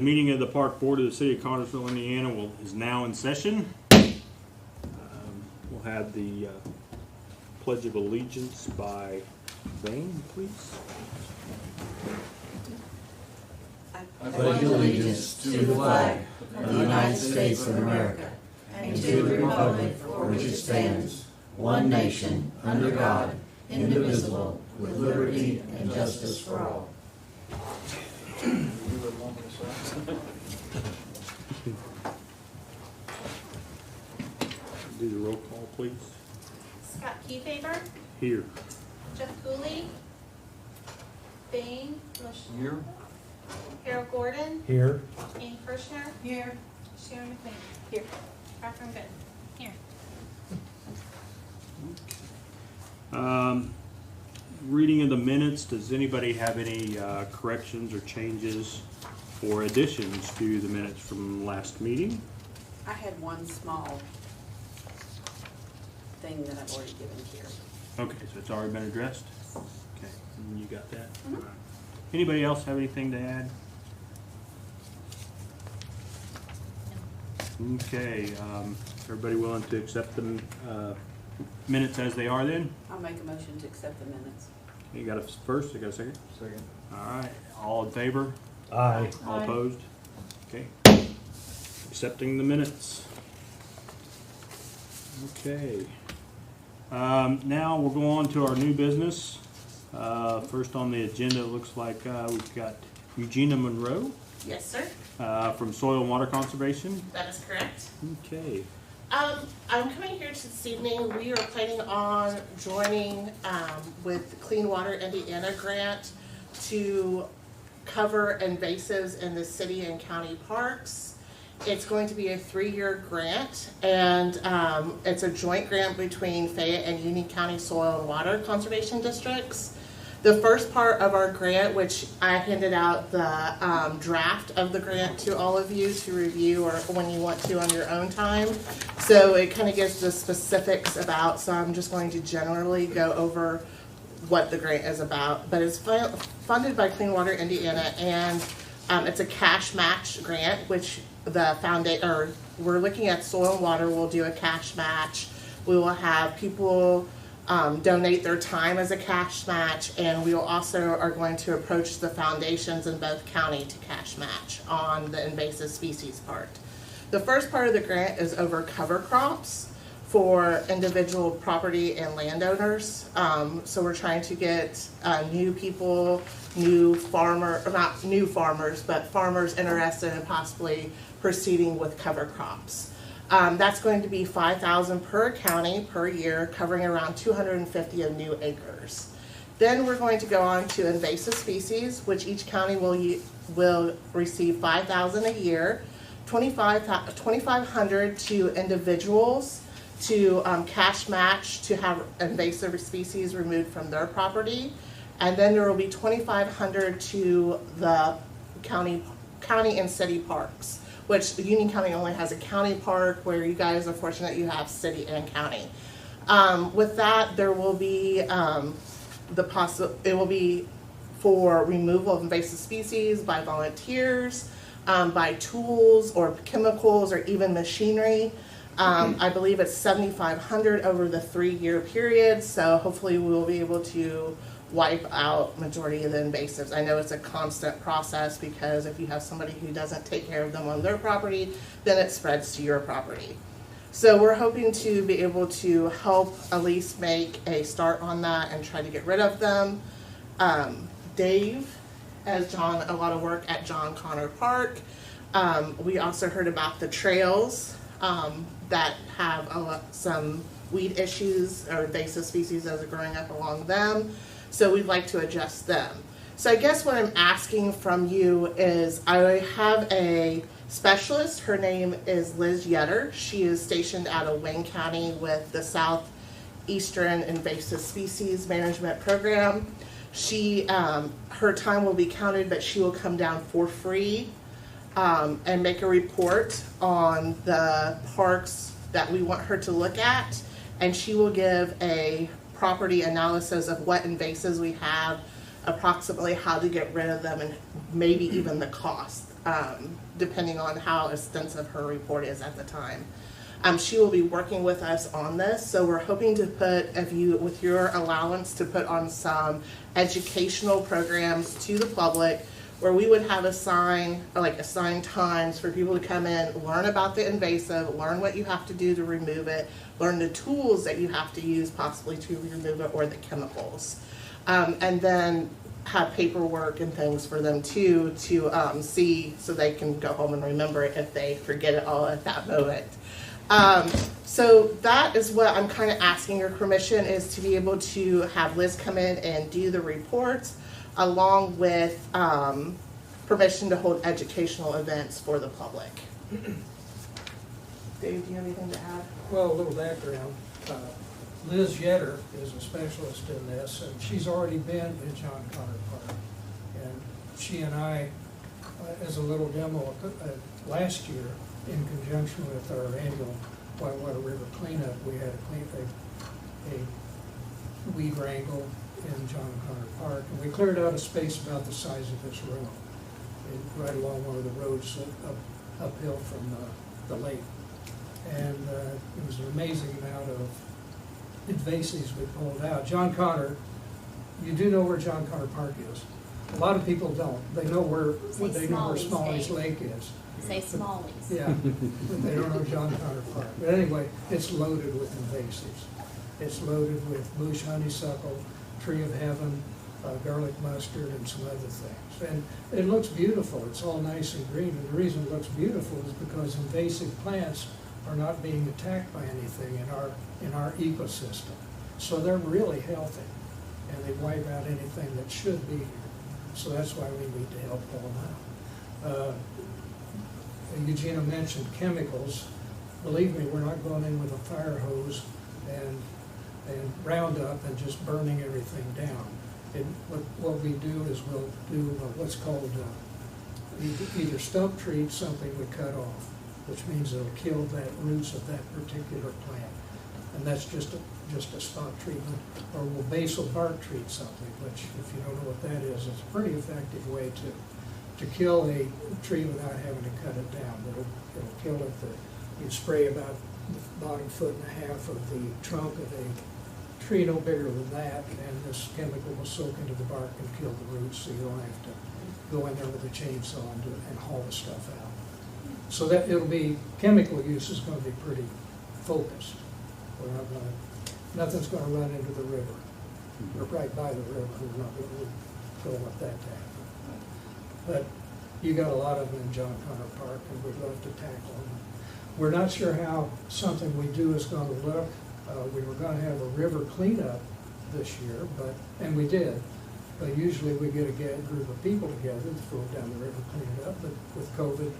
The meeting of the Park Board of the City of Connersville, Indiana is now in session. We'll have the Pledge of Allegiance by Vane, please. I pledge allegiance to the flag of the United States of America and to the republic for which it stands, one nation, under God, indivisible, with liberty and justice for all. Do the roll call, please. Scott Keyfaber, Here. Jeff Cooley, Bane, Here. Harold Gordon, Here. Ian Kirshner, Here. Sharon McLean. Here. Catherine Good. Here. Reading of the minutes, does anybody have any corrections or changes or additions to the minutes from last meeting? I had one small thing that I've already given here. Okay, so it's already been addressed? Okay, you got that? Mhm. All right. Anybody else have anything to add? Okay, everybody willing to accept the minutes as they are then? I'll make a motion to accept the minutes. You got a first, you got a second? Second. All right, all in favor? Aye. All Aye. opposed? Okay. Accepting the minutes. Okay. Now we'll go on to our new business. First on the agenda, it looks like we've got Eugenia Monroe Yes, sir. from Soil and Water Conservation. That is correct. Okay. I'm coming here this evening. We are planning on joining with the Clean Water Indiana grant to cover invasives in the city and county parks. It's going to be a 3-year grant, and it's a joint grant between Fayette and Union County Soil and Water Conservation Districts. The first part of our grant, which I handed out the draft of the grant to all of you to review or when you want to on your own time. So it kind of gives the specifics about, so I'm just going to generally go over what the grant is about. But it's funded by Clean Water Indiana, and it's a cash match grant, which the foundation, we're looking at Soil and Water will do a cash match. We will have people donate their time as a cash match, and we will also are going to approach the foundations in both county to cash match on the invasive species part. The first part of the grant is over cover crops for individual property and landowners. So we're trying to get new people, not new farmers, but farmers interested in possibly proceeding with cover crops. That's going to be $5,000 per county per year, covering around 250 of new acres. Then we're going to go on to invasive species, which each county will receive $5,000 a year, $2,500 to individuals to cash match to have invasive species removed from their property, and then there will be $2,500 to the county and city parks, which Union County only has a county park, where you guys are fortunate you have city and county. With that, there will be it will be for removal of invasive species by volunteers, by tools or chemicals or even machinery. I believe it's $7,500 over the 3-year period, so hopefully we will be able to wipe out majority of the invasives. I know it's a constant process, because if you have somebody who doesn't take care of them on their property, then it spreads to your property. So we're hoping to be able to help at least make a start on that and try to get rid of them. Dave has done a lot of work at John Connor Park. We also heard about the trails that have some weed issues or invasive species that are growing up along them. So we'd like to adjust them. So I guess what I'm asking from you is, I have a specialist. Her name is Liz Yetter. She is stationed out of Wayne County with the Southeastern Invasive Species Management Program. She, her time will be counted, but she will come down for free and make a report on the parks that we want her to look at, and she will give a property analysis of what invasives we have, approximately how to get rid of them, and maybe even the cost depending on how extensive her report is at the time. She will be working with us on this, so we're hoping to put, with your allowance, to put on some educational programs to the public where we would have assigned times for people to come in, learn about the invasive, learn what you have to do to remove it, learn the tools that you have to use possibly to remove it, or the chemicals. And then have paperwork and things for them too, to see, so they can go home and remember it if they forget it all at that moment. So that is what I'm kind of asking your permission, is to be able to have Liz come in and do the reports, along with permission to hold educational events for the public. Dave, do you have anything to add? Well, a little background. Liz Yetter is a specialist in this, and she's already been in John Connor Park. And she and I, as a little demo last year, in conjunction with our annual Whitewater River cleanup, we had a weed wrangle in John Connor Park, and we cleared out a space about the size of this room, right along one of the roads uphill from the lake. And it was an amazing amount of invasives we pulled out. John Connor, you do know where John Connor Park is. A lot of people don't. They know where Smalley's Lake is. Say Smallies. Yeah, but they don't know John Connor Park. But anyway, it's loaded with invasives. It's loaded with bush honeysuckle, tree of heaven, garlic mustard, and some other things. And it looks beautiful. It's all nice and green. And the reason it looks beautiful is because invasive plants are not being attacked by anything in our ecosystem. So they're really healthy, and they wipe out anything that should be here. So that's why we need to help pull them out. Eugenia mentioned chemicals. Believe me, we're not going in with a fire hose and Roundup and just burning everything down. What we do is we'll do what's called either stump treat something we cut off, which means it'll kill the roots of that particular plant, and that's just a spot treatment. Or we'll basal bark treat something, which, if you don't know what that is, it's a pretty effective way to kill a tree without having to cut it down. It'll kill it. You'd spray about the bottom 1.5 feet of the trunk of a tree no bigger than that, and this chemical will soak into the bark and kill the roots, so you don't have to go in there with a chainsaw and haul the stuff out. So that chemical use is going to be pretty focused. Nothing's going to run into the river. We're right by the river. We're not going to let that happen. But you got a lot of them in John Connor Park, and we'd love to tackle them. We're not sure how something we do is going to look. We were going to have a river cleanup this year, and we did. But usually we get a group of people together to go down the river, clean it up. But with COVID,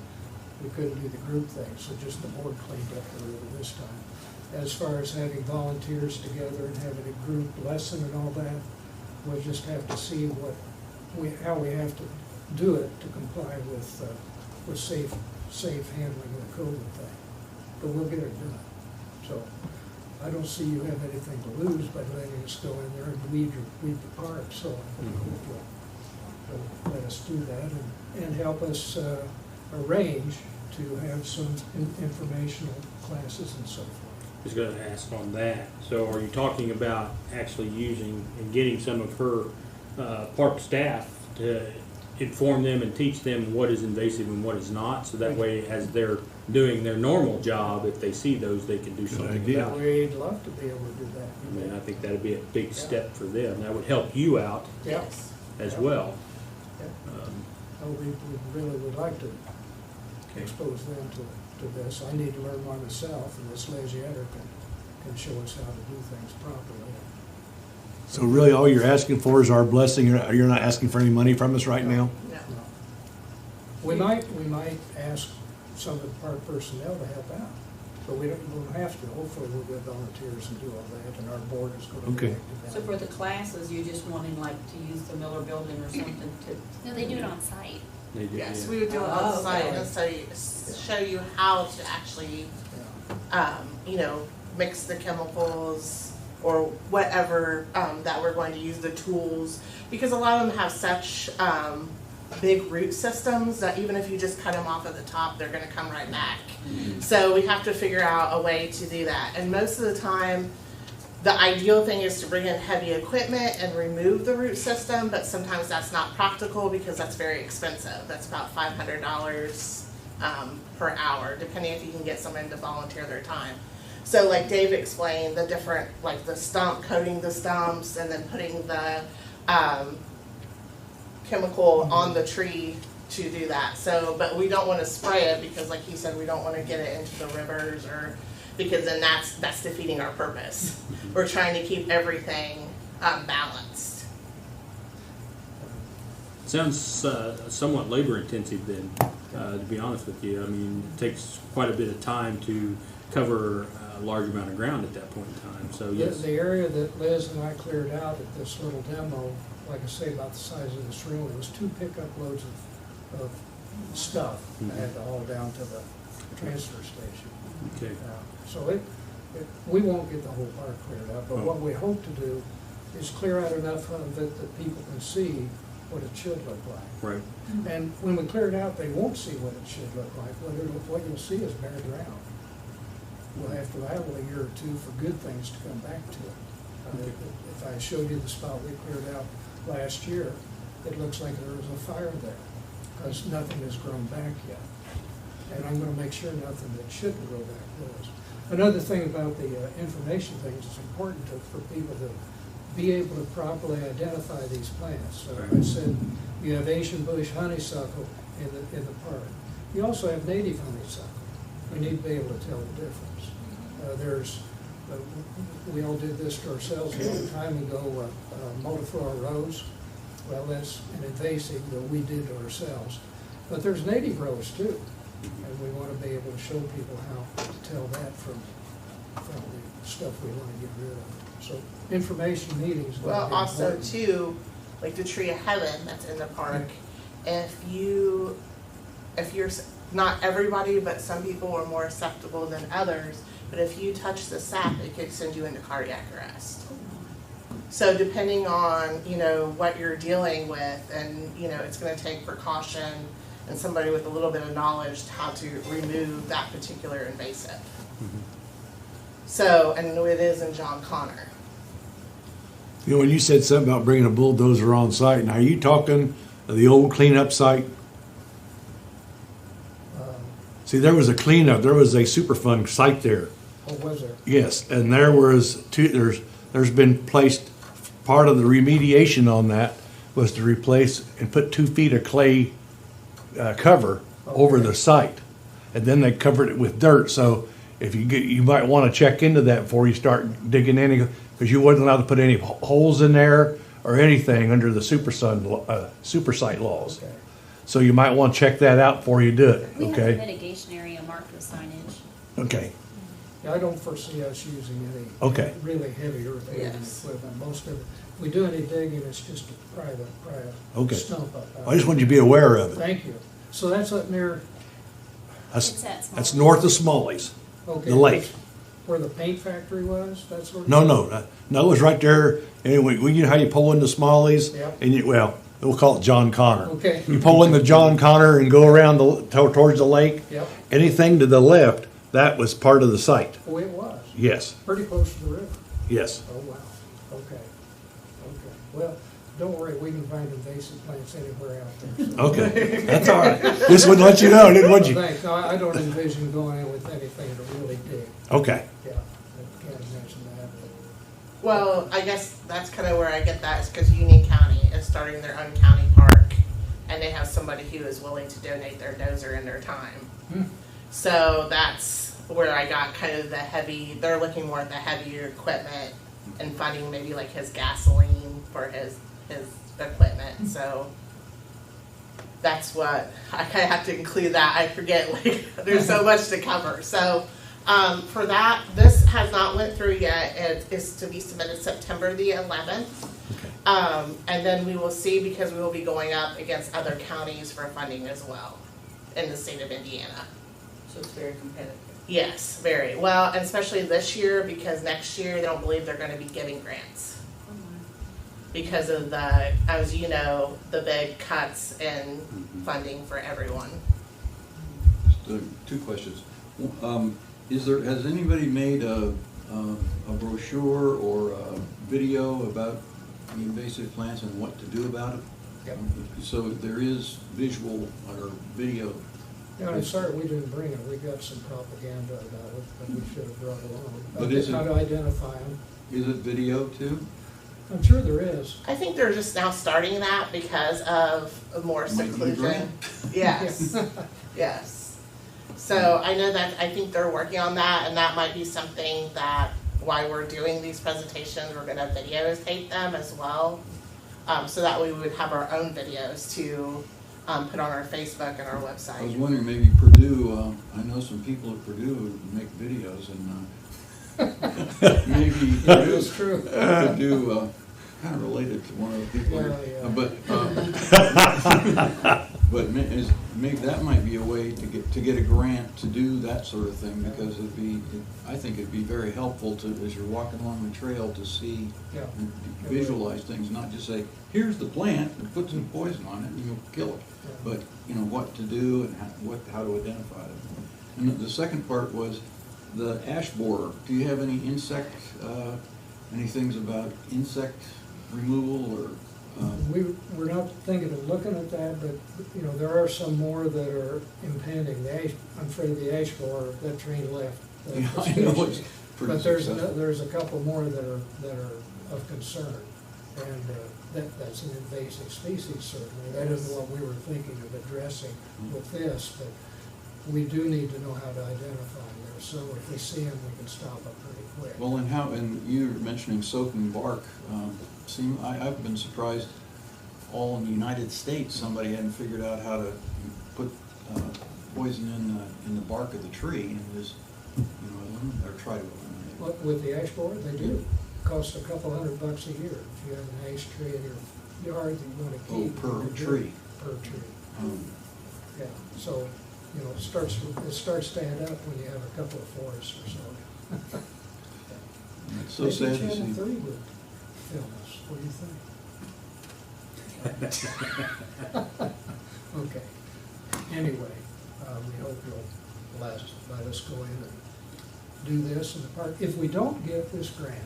we couldn't do the group thing, so just the board cleaned up the river this time. As far as having volunteers together and having a group lesson and all that, we'll just have to see how we have to do it to comply with safe handling of the COVID thing. But we'll get it done. So I don't see you have anything to lose by letting us go in there and weed the park. So I hope you'll let us do that and help us arrange to have some informational classes and so forth. I was going to ask on that. So are you talking about actually using and getting some of her park staff to inform them and teach them what is invasive and what is not, so that way as they're doing their normal job, if they see those, they can do something about it? We'd love to be able to do that. I mean, I think that would be a big step for them. That would help you out Yes. as well. We really would like to expose them to this. I need to learn more myself, and this Liz Yetter can show us how to do things properly. So really, all you're asking for is our blessing. You're not asking for any money from us right now? No. No. We might ask some of the park personnel to help out, but we don't have to. Hopefully we'll get volunteers and do all that, and our board is going to Okay. be active. So for the classes, you're just wanting like to use the Miller building or something to? No, they do it on site. They do, Yes, yeah. we would do it Oh, on site okay. and show you how to actually, mix the chemicals or whatever that we're going to use, the tools, because a lot of them have such big root systems that even if you just cut them off at the top, they're gonna come right back. So we have to figure out a way to do that. And most of the time, the ideal thing is to bring in heavy equipment and remove the root system, but sometimes that's not practical because that's very expensive. That's about $500 per hour, depending if you can get someone to volunteer their time. So like Dave explained, the different, like the stump, coating the stumps, and then putting the chemical on the tree to do that. So, but we don't want to spray it because like he said, we don't want to get it into the rivers or, because then that's defeating our purpose. We're trying to keep everything balanced. Sounds somewhat labor intensive then, to be honest with you. I mean, it takes quite a bit of time to cover a large amount of ground at that point in time, so yes. The area that Liz and I cleared out at this little demo, like I say, about the size of this room, it was 2 pickup loads of stuff. I had to haul down to the transfer station. Okay. So we won't get the whole park cleared out, but what we hope to do is clear out enough of it that people can see what it should look like. Right. And when we clear it out, they won't see what it should look like. What you'll see is bare ground. We'll have to battle a year or two for good things to come back to it. If I showed you the spot we cleared out last year, it looks like there was a fire there because nothing has grown back yet. And I'm going to make sure nothing that shouldn't grow back does. Another thing about the information thing is it's important for people to be able to properly identify these plants. So I said you have Asian bush honeysuckle in the park. You also have native honeysuckle. We need to be able to tell the difference. We all did this to ourselves a long time ago, multiflora rose. Well, that's an invasive that we did to ourselves. But there's native rose too. And we want to be able to show people how to tell that from the stuff we want to get rid of. So information meetings. Well, also too, like the tree of heaven that's in the park, if you're not everybody, but some people are more susceptible than others, but if you touch the sap, it could send you into cardiac arrest. So depending on, what you're dealing with, and, it's going to take precaution and somebody with a little bit of knowledge how to remove that particular invasive. So, and it is in John Connor. When you said something about bringing a bulldozer on site, now are you talking the old cleanup site? See, there was a cleanup. There was a Superfund site there. Oh, was there? Yes, and there was there's been placed, part of the remediation on that was to replace and put 2 feet of clay cover over the site, and then they covered it with dirt. So if you might want to check into that before you start digging in, because you wasn't allowed to put any holes in there or anything under the super site laws. Okay. So you might want to check that out before you do it. We Okay. have a mitigation area marked with signage. Okay. Yeah, I don't foresee us using any really heavy earth-moving equipment. Most of it, if we do any digging, it's just to pry the stump up. I just want you to be aware of it. Thank you. So that's up near. That's north of Smalley's, the lake. Where the paint factory was? That sort of No, it was right there. Anyway, you know how you pull into Smalley's? Yep. And we'll call it John Connor. Okay. You pull into John Connor and go around towards the lake. Yep. Anything to the left, that was part of the site. Oh, it was? Yes. Pretty close to the river? Yes. Oh, wow. Okay. Well, don't worry, we can find invasive plants anywhere out there. So. Okay. That's all right. Just wouldn't let you know, didn't you? Thanks. No, I don't envision going in with anything to really dig. Okay. Yeah, I can't imagine that. Well, I guess that's kind of where I get that, is because Union County is starting their own county park, and they have somebody who is willing to donate their dozer and their time. So that's where I got kind of the heavy, they're looking more at the heavier equipment and funding maybe like his gasoline for his equipment. So that's what, I kind of have to include that. I forget, like, there's so much to cover. So for that, this has not went through yet. It is to be submitted September the 11th. And then we will see, because we will be going up against other counties for funding as well in the state of Indiana. So it's very competitive. Yes, very. Well, and especially this year, because next year they don't believe they're going to be giving grants. because of the, as you know, the big cuts in funding for everyone. Just, two questions. Has anybody made a brochure or a video about the invasive plants and what to do about it? Yep. So there is visual or video. No, I'm sorry, we didn't bring it. We got some propaganda about it, but we should have brought it along. But is it- How to identify them. Is it video too? I'm sure there is. I think they're just now starting that because of more Might need a seclusion. grant. Yes, yes. So I know that, I think they're working on that, and that might be something that, while we're doing these presentations, we're gonna videotape them as well. So that way we would have our own videos to put on our Facebook and our I was website. wondering, maybe Purdue, I know some people at Purdue who make videos and maybe That is true. Purdue, kind of related to one of the people here. Yeah. Maybe that might be a way to get a grant to do that sort of thing, because I think it'd be very helpful to, as you're walking along the trail, to see, Yeah. and visualize things, not just say, here's the plant, and put some poison on it, and you'll kill it. Yeah. But, what to do and how to identify it. And the second part was the ash borer. Do you have any any things about insect removal or? We're not thinking of looking at that, but, there are some more that are impending. I'm afraid the ash borer, that train left. the Yeah, I know, it's species. pretty But successful. there's a couple more that are of concern. And that's an invasive species, certainly. That isn't what we were thinking of addressing with this, but we do need to know how to identify them there. So if we see them, we can stop them pretty quick. Well, and you were mentioning soaking bark. I've been surprised, all in the United States, somebody hadn't figured out how to put poison in the bark of the tree and just, eliminate, or try to eliminate it. What, with the ash borer, they do. Cost a couple $100 a year. If you have an ash tree in your yard that you want to Oh, keep. per you do. tree. Per tree, Um, yeah. So, it starts to add up when you have a couple of forests or so. It's so sad to Maybe see. Channel 3 would film us. What do you think? Okay. Anyway, we hope you'll let us go in and do this in the park. If we don't get this grant,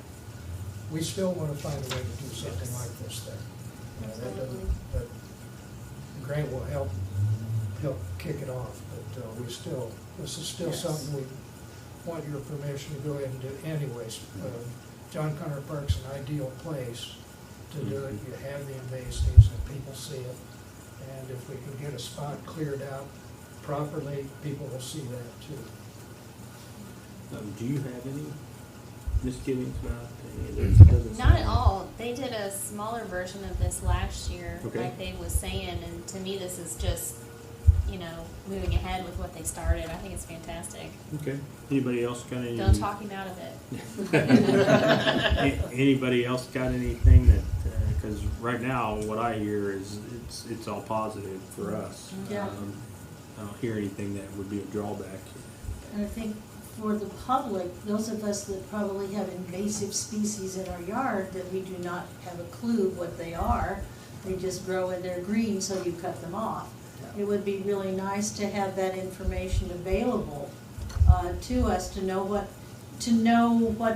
we still want to find a way to do something like this thing. That grant will help kick it off, but this is still Yes. something we want your permission to go ahead and do anyways. John Connor Park's an ideal place to do it. You have the invasives and people see it. And if we can get a spot cleared out properly, people will see that too. Do you have any misgivings about any of this? It doesn't Not at sound- all. They did a smaller version of this last year, Okay. like Dave was saying, and to me, this is just, moving ahead with what they started. I think it's fantastic. Okay. Anybody else got any? Don't talk him out of it. Anybody else got anything that? Because right now, what I hear is it's all positive for us. Yeah. I don't hear anything that would be a drawback. And I think for the public, those of us that probably have invasive species in our yard that we do not have a clue what they are, they just grow and they're green, so you cut them off. It would be really nice to have that information available to us, to know what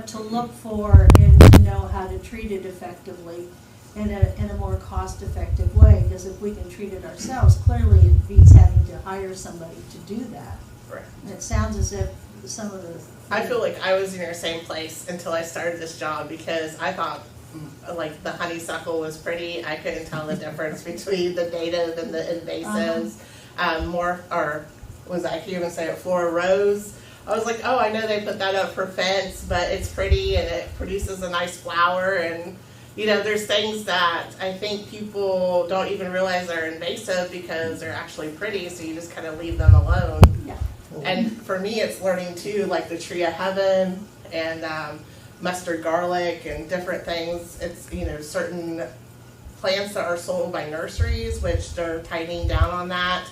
to look for and to know how to treat it effectively in a more cost-effective way. Because if we can treat it ourselves, clearly it beats having to hire somebody to do that. Right. And it sounds as if some of the. I feel like I was in your same place until I started this job, because I thought like the honeysuckle was pretty. I couldn't tell the difference between the native and the invasives. I could even say it, Flora Rose. I was like, oh, I know they put that up for fence, but it's pretty and it produces a nice flower. And there's things that I think people don't even realize are invasive because they're actually pretty, so you just kind of leave them alone. Yeah. And for me, it's learning too, like the tree of heaven and mustard garlic and different things. It's, certain plants that are sold by nurseries, which they're tightening down on that.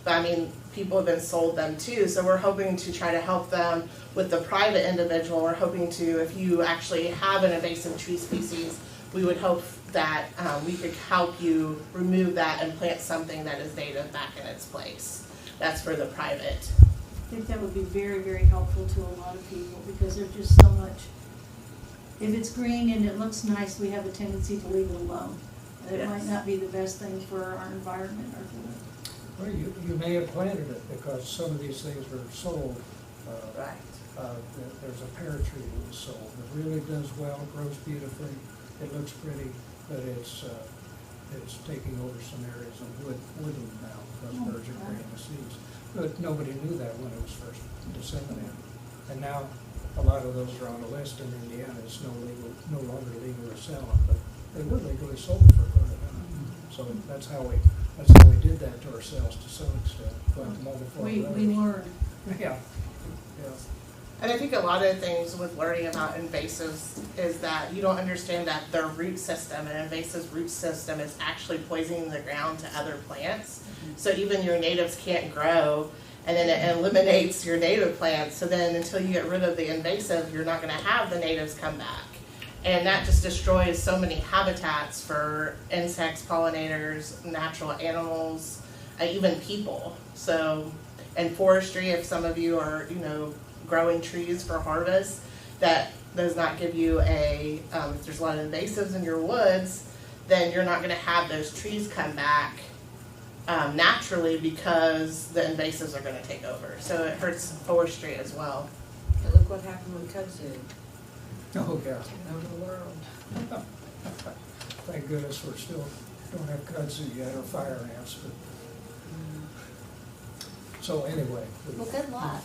But people have been sold them too. So we're hoping to try to help them with the private individual. We're hoping to, if you actually have an invasive tree species, we would hope that we could help you remove that and plant something that is native back in its place. That's for the private. I think that would be very, very helpful to a lot of people, because there's just so much, if it's green and it looks nice, we have a tendency to leave it alone. And it might Yes. not be the best thing for our environment or for Well, you may have planted it because some of these things were sold. Right. There's a pear tree that was sold. It really does well, grows beautifully, it looks pretty, but it's taking over some areas of woodland now because birds are bringing the seeds. But nobody knew that when it was first disseminated. And now a lot of those are on a list in Indiana. It's no longer legal to sell them, but they were legally sold for quite a time. So that's how we did that to ourselves to some extent. But we learn. Yeah. And I think a lot of things with learning about invasives is that you don't understand that their root system, an invasive root system, is actually poisoning the ground to other plants. So even your natives can't grow, and then it eliminates your native plants. So then until you get rid of the invasive, you're not going to have the natives come back. And that just destroys so many habitats for insects, pollinators, natural animals, even people. So, and forestry, if some of you are, growing trees for harvest, that does not give you if there's a lot of invasives in your woods, then you're not going to have those trees come back naturally because the invasives are going to take over. So it hurts forestry as well. And look what happened with kudzu. Oh, God. Over the world. Thank goodness we still don't have kudzu yet or fire ants, but. So anyway. Well, good luck.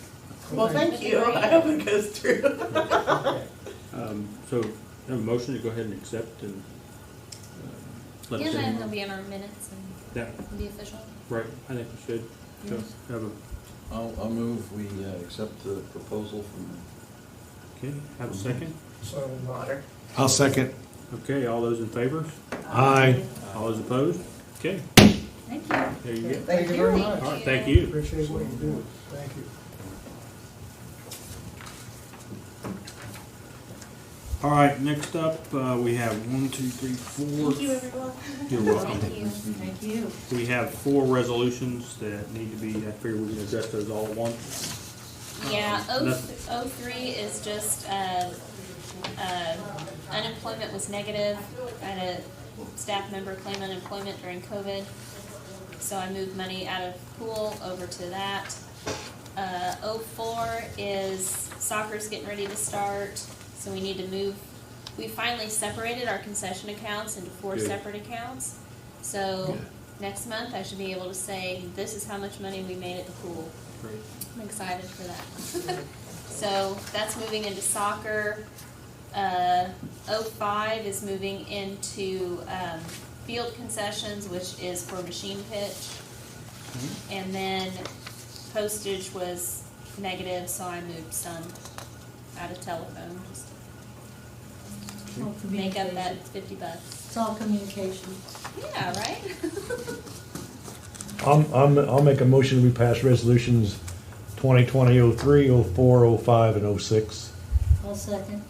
Well, thank you. I hope it goes through. Okay. So, have a motion to go ahead and accept and let Yeah, us then in. they'll be in our minutes Yeah, and be official. right, I think we should. So, Yes. have a, I'll move we accept the proposal from okay, have a second? So, Water. I'll second. Okay, all those in favor? Aye. All those opposed? Okay, Thank you. there you go. thank you very much. All right, thank you. Appreciate what you do. Thank you. All right, next up, we have 1, 2, 3, 4. Thank you, everyone. You're welcome. Thank you. Thank you. We have 4 resolutions that need to be, I figure we can address those all at once. Yeah, Nothing. 03 is just, unemployment was negative. I had a staff member claim unemployment during COVID. So I moved money out of pool over to that. 04 is soccer's getting ready to start, so we need to move. We finally separated our concession accounts into 4 Good. separate accounts. So next month I should be able to say, this is how much money we made at the pool. Great. I'm excited for that. So that's moving into soccer. 05 is moving into field concessions, which is for machine pitch. And then postage was negative, so I moved some out of telephone, just All to make up that communication. $50. It's all communication. Yeah, right? I'll make a motion we pass resolutions 2020-03, 04, 05, and 06. I'll second.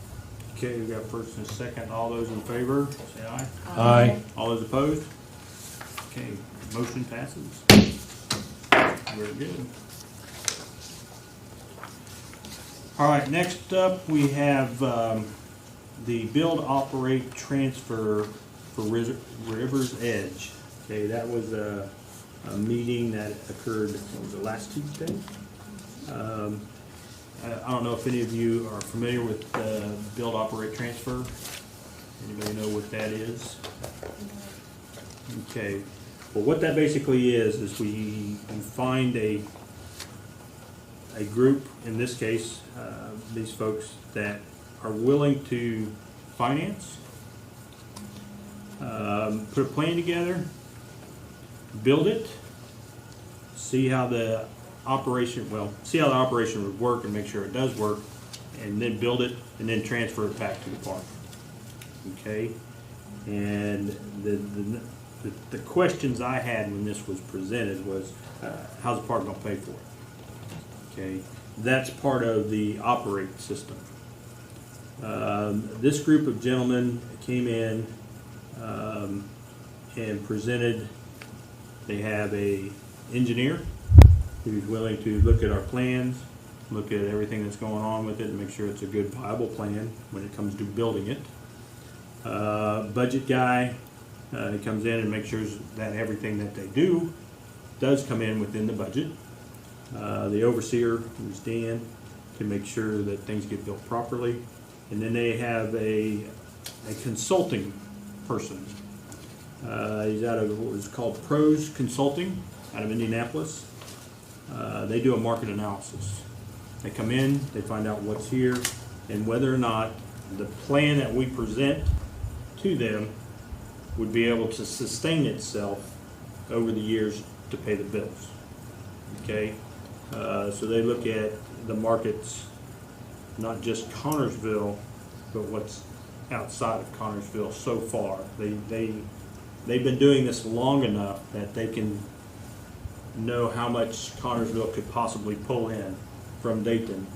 Okay, we got first and second. All those in favor, say aye. Aye. All those opposed? Okay, motion passes. Very good. All right, next up, we have the build, operate, transfer for River's Edge. Okay, that was a meeting that occurred, what was it, last Tuesday? I don't know if any of you are familiar with build, operate, transfer. Anybody know what that is? Okay. Well, what that basically is we find a group, in this case, these folks that are willing to finance, put a plan together, build it, see how the operation would work and make sure it does work, and then build it and then transfer it back to the park. Okay? And the questions I had when this was presented was, how's the park gonna pay for it? Okay? That's part of the operate system. This group of gentlemen came in and presented. They have a engineer who's willing to look at our plans, look at everything that's going on with it, and make sure it's a good, viable plan when it comes to building it. Budget guy comes in and makes sure that everything that they do does come in within the budget. The overseer, who's Dan, can make sure that things get built properly. And then they have a consulting person. He's out of what was called Pros Consulting out of Indianapolis. They do a market analysis. They come in, they find out what's here, and whether or not the plan that we present to them would be able to sustain itself over the years to pay the bills. Okay, so they look at the markets, not just Connersville, but what's outside of Connersville so far. They've been doing this long enough that they can know how much Connersville could possibly pull in from Dayton,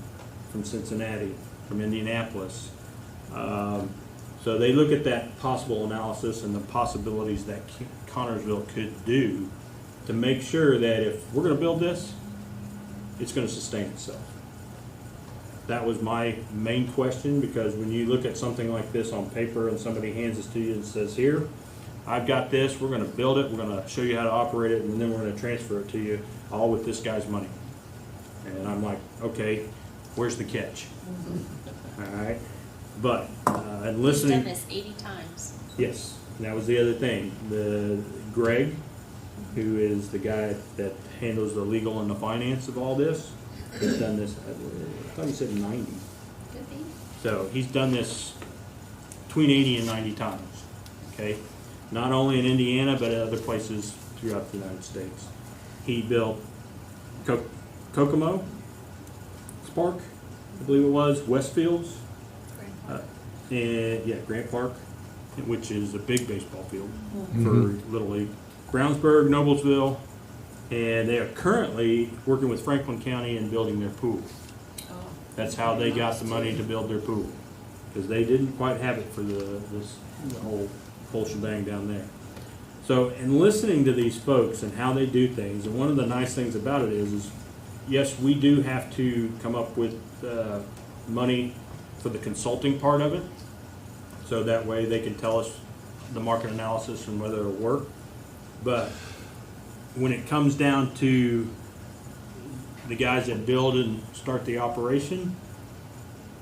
from Cincinnati, from Indianapolis. So they look at that possible analysis and the possibilities that Connersville could do to make sure that if we're going to build this, it's going to sustain itself. That was my main question, because when you look at something like this on paper and somebody hands this to you and says, here, I've got this, we're going to build it, we're going to show you how to operate it, and then we're going to transfer it to you, all with this guy's money. And I'm like, okay, where's the catch? All right, but and listening. He's done this 80 times. Yes, and that was the other thing. The Greg, who is the guy that handles the legal and the finance of all this, has done this. I thought he said 90. Could be. So he's done this between 80 and 90 times. Okay, not only in Indiana but at other places throughout the United States. He built Kokomo, Spark, I believe it was, Westfields, and yeah, Grant Park, which is a big baseball field for Little League. Brownsburg, Noblesville, and they are currently working with Franklin County and building their pool. That's how they got the money to build their pool, because they didn't quite have it for the whole shebang down there. So, in listening to these folks and how they do things, and one of the nice things about it is yes, we do have to come up with money for the consulting part of it, so that way they can tell us the market analysis and whether it'll work. But when it comes down to the guys that build and start the operation,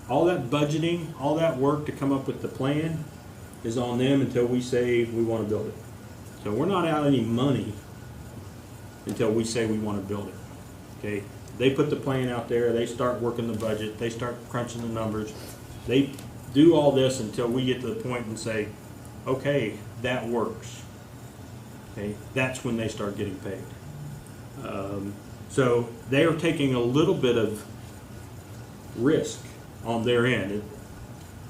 all that budgeting, all that work to come up with the plan is on them until we say we want to build it. So we're not out any money until we say we want to build it. Okay? They put the plan out there, they start working the budget, they start crunching the numbers. They do all this until we get to the point and say, okay, that works. Okay, that's when they start getting paid. So they are taking a little bit of risk on their end.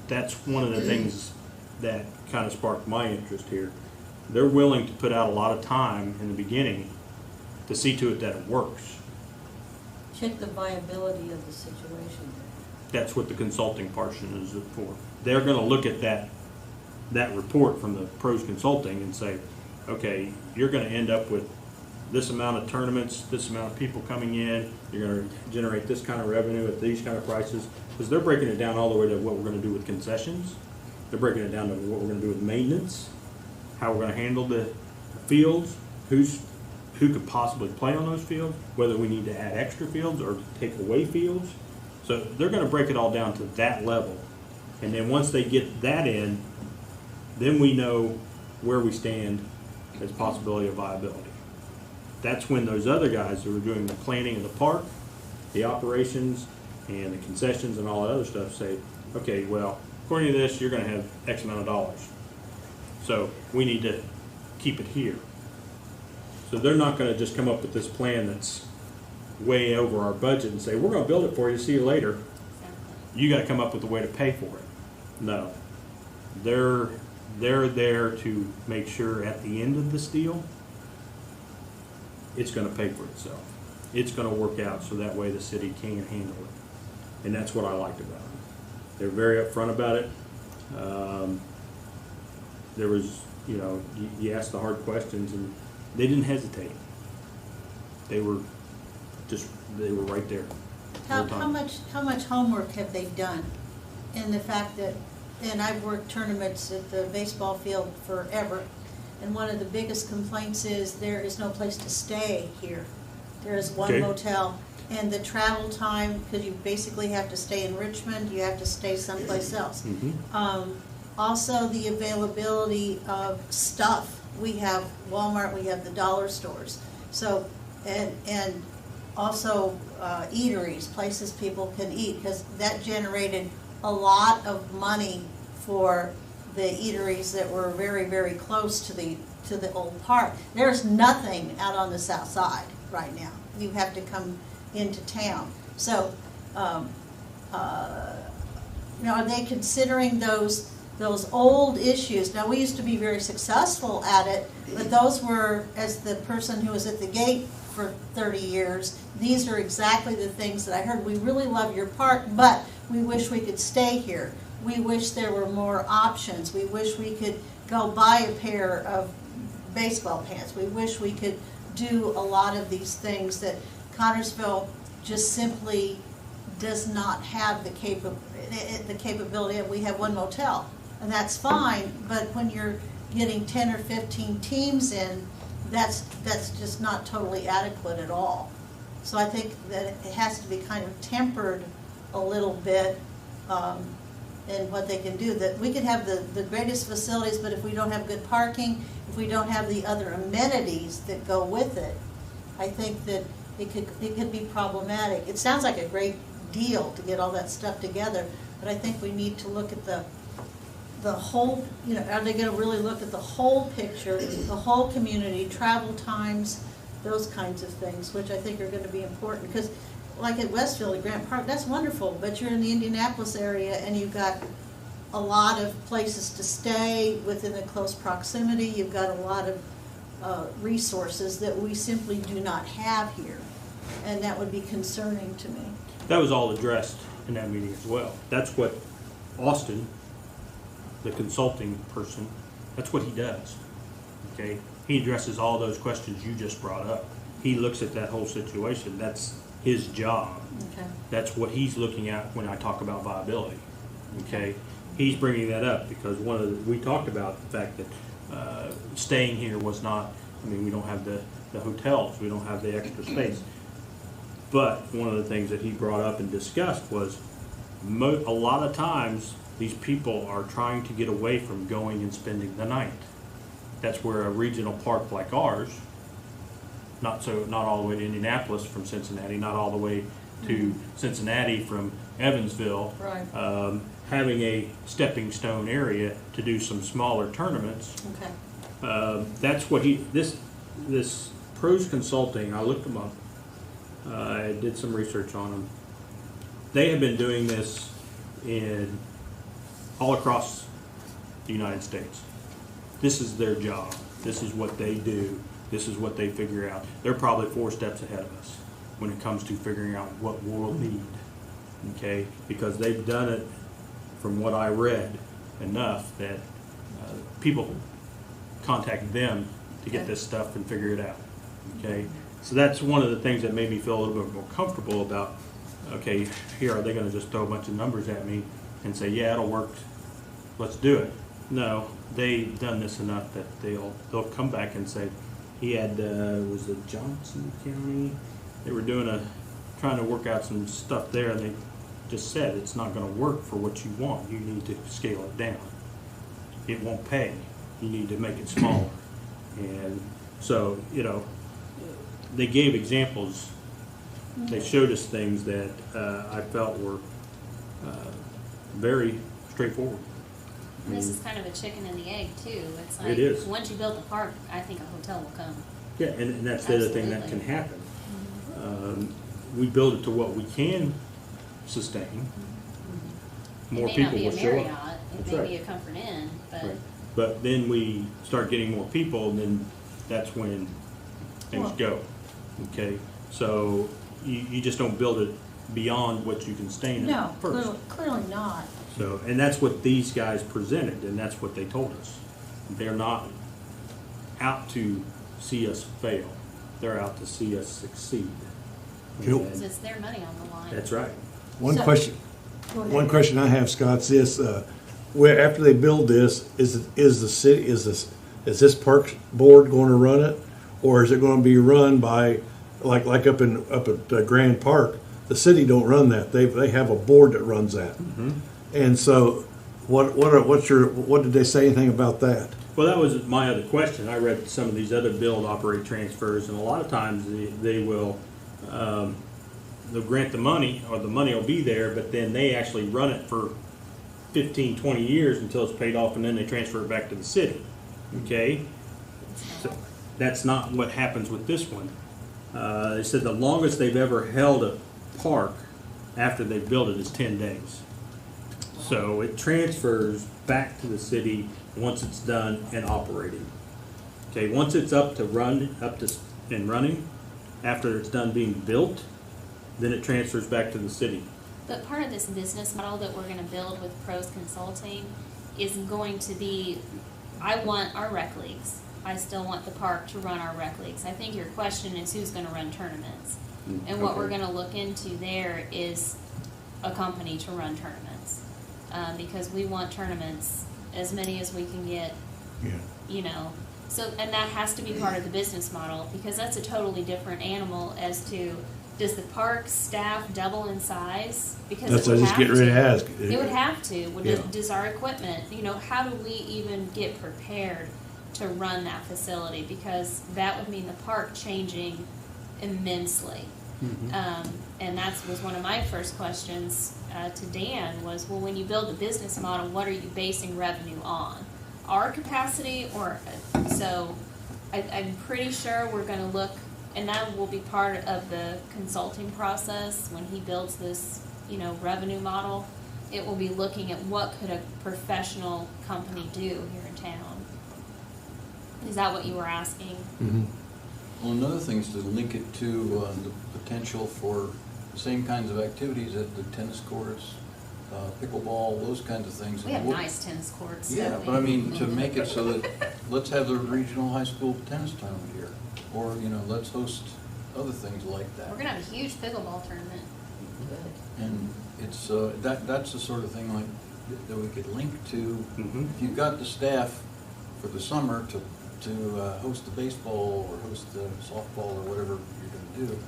That's one of the things that kind of sparked my interest here. They're willing to put out a lot of time in the beginning to see to it that it works. Check the viability of the situation. That's what the consulting portion is for. They're going to look at that report from the Pros Consulting and say, okay, you're going to end up with this amount of tournaments, this amount of people coming in, you're going to generate this kind of revenue at these kind of prices, because they're breaking it down all the way to what we're going to do with concessions. They're breaking it down to what we're going to do with maintenance, how we're going to handle the fields, who could possibly play on those fields, whether we need to add extra fields or take away fields. So they're going to break it all down to that level. And then once they get that in, then we know where we stand as possibility of viability. That's when those other guys who are doing the planning of the park, the operations, and the concessions and all that other stuff say, okay, well, according to this, you're going to have X amount of dollars. So we need to keep it here. So they're not going to just come up with this plan that's way over our budget and say, we're going to build it for you, see you later. You got to come up with a way to pay for it. No. They're there to make sure at the end of this deal, it's going to pay for itself. It's going to work out so that way the city can handle it. And that's what I liked about it. They're very upfront about it. There was you know, you ask the hard questions, and they didn't hesitate. They were right there. the whole time. How much homework have they done? In the fact that, and I've worked tournaments at the baseball field forever, and one of the biggest complaints is there is no place to stay here. There is one Okay. motel, and the travel time, because you basically have to stay in Richmond, you have to stay someplace else. Mhm. Also, the availability of stuff. We have Walmart, we have the dollar stores. So, and also eateries, places people can eat, because that generated a lot of money for the eateries that were very, very close to the old park. There's nothing out on the south side right now. You have to come into town. So, are they considering those old issues? Now, we used to be very successful at it, but those were, as the person who was at the gate for 30 years, these are exactly the things that I heard. We really love your park, but we wish we could stay here. We wish there were more options. We wish we could go buy a pair of baseball pants. We wish we could do a lot of these things that Connersville just simply does not have the capability of. We have one motel, and that's fine, but when you're getting 10 or 15 teams in, that's just not totally adequate at all. So I think that it has to be kind of tempered a little bit in what they can do. That we could have the greatest facilities, but if we don't have good parking, if we don't have the other amenities that go with it, I think that it could be problematic. It sounds like a great deal to get all that stuff together, but I think we need to look at the whole, are they going to really look at the whole picture, the whole community, travel times, those kinds of things, which I think are going to be important. Because like at Westfield, at Grant Park, that's wonderful, but you're in the Indianapolis area and you've got a lot of places to stay within the close proximity. You've got a lot of resources that we simply do not have here, and that would be concerning to me. That was all addressed in that meeting as well. That's what Austin, the consulting person, that's what he does. Okay? He addresses all those questions you just brought up. He looks at that whole situation. That's his job. Okay. That's what he's looking at when I talk about viability. Okay? He's bringing that up because we talked about the fact that staying here was not, we don't have the hotels, we don't have the extra space. But one of the things that he brought up and discussed was a lot of times these people are trying to get away from going and spending the night. That's where a regional park like ours, not all the way to Indianapolis from Cincinnati, not all the way to Cincinnati from Evansville, Right. Having a stepping stone area to do some smaller tournaments. Okay. That's what this Pros Consulting, I looked them up. I did some research on them. They have been doing this all across the United States. This is their job. This is what they do. This is what they figure out. They're probably 4 steps ahead of us when it comes to figuring out what we'll need. Okay? Because they've done it, from what I read, enough that people contact them to get this stuff and figure it out. Okay? So that's one of the things that made me feel a little bit more comfortable about, okay, here, are they going to just throw a bunch of numbers at me and say, yeah, it'll work, let's do it. No, they've done this enough that they'll come back and say, he had, was it Johnson County? They were trying to work out some stuff there, and they just said it's not going to work for what you want. You need to scale it down. It won't pay. You need to make it smaller. And so, they gave examples. They showed us things that I felt were very straightforward. This is kind of a chicken and the egg too. It's like, It is. once you build the park, I think a hotel will come. Yeah, and that's the other thing that can happen. We build it to what we can sustain. More It may not people be a will show Marriott, up. it That's may right. be a Comfort Inn, but Right. But then we start getting more people, and then that's when things go. Okay, so you just don't build it beyond what you can sustain No, first. clearly not. So, and that's what these guys presented, and that's what they told us. They're not out to see us fail. They're out to see us succeed. Cool. Because it's their money on the line. That's right. One So- question, Go ahead. one question I have, Scott's this, where, after they build this, is this parks board gonna run it? Or is it gonna be run by, like up at Grand Park, the city don't run that, they have a board that runs that. And so, what did they say anything about that? Well, that was my other question. I read some of these other build, operate transfers, and a lot of times they will, they'll grant the money, or the money will be there, but then they actually run it for 15, 20 years until it's paid off, and then they transfer it back to the city. Okay? So that's not what happens with this one. They said the longest they've ever held a park after they built it is 10 days. So it transfers back to the city once it's done and operating. Okay, once it's up and running, after it's done being built, then it transfers back to the city. But part of this business model that we're gonna build with Pros Consulting is going to be, I want our rec leagues. I still want the park to run our rec leagues. I think your question is who's gonna run tournaments. And what we're gonna look into there is a company to run tournaments. Because we want tournaments, as many as we can get, Yeah. you know. So, and that has to be part of the business model, because that's a totally different animal as to, does the park staff double in size? Because That's it what I would was just have getting ready to to. ask. It would have to. Yeah. Does our equipment, how do we even get prepared to run that facility? Because that would mean the park changing immensely. And that was one of my first questions to Dan was, well, when you build a business model, what are you basing revenue on? Our capacity, or so I'm pretty sure we're going to look, and that will be part of the consulting process when he builds this, revenue model. It will be looking at what could a professional company do here in town. Is that what you were asking? Well, another thing is to link it to the potential for the same kinds of activities at the tennis courts, pickleball, those kinds of things. We have nice tennis courts. Yeah, don't we? but I mean, to make it so that, let's have the regional high school tennis tournament here, or, let's host other things like that. We're gonna have a huge pickleball tournament. And it's, that's the sort of thing like, that we could link to. If you've got the staff for the summer to host the baseball or host the softball or whatever you're gonna do,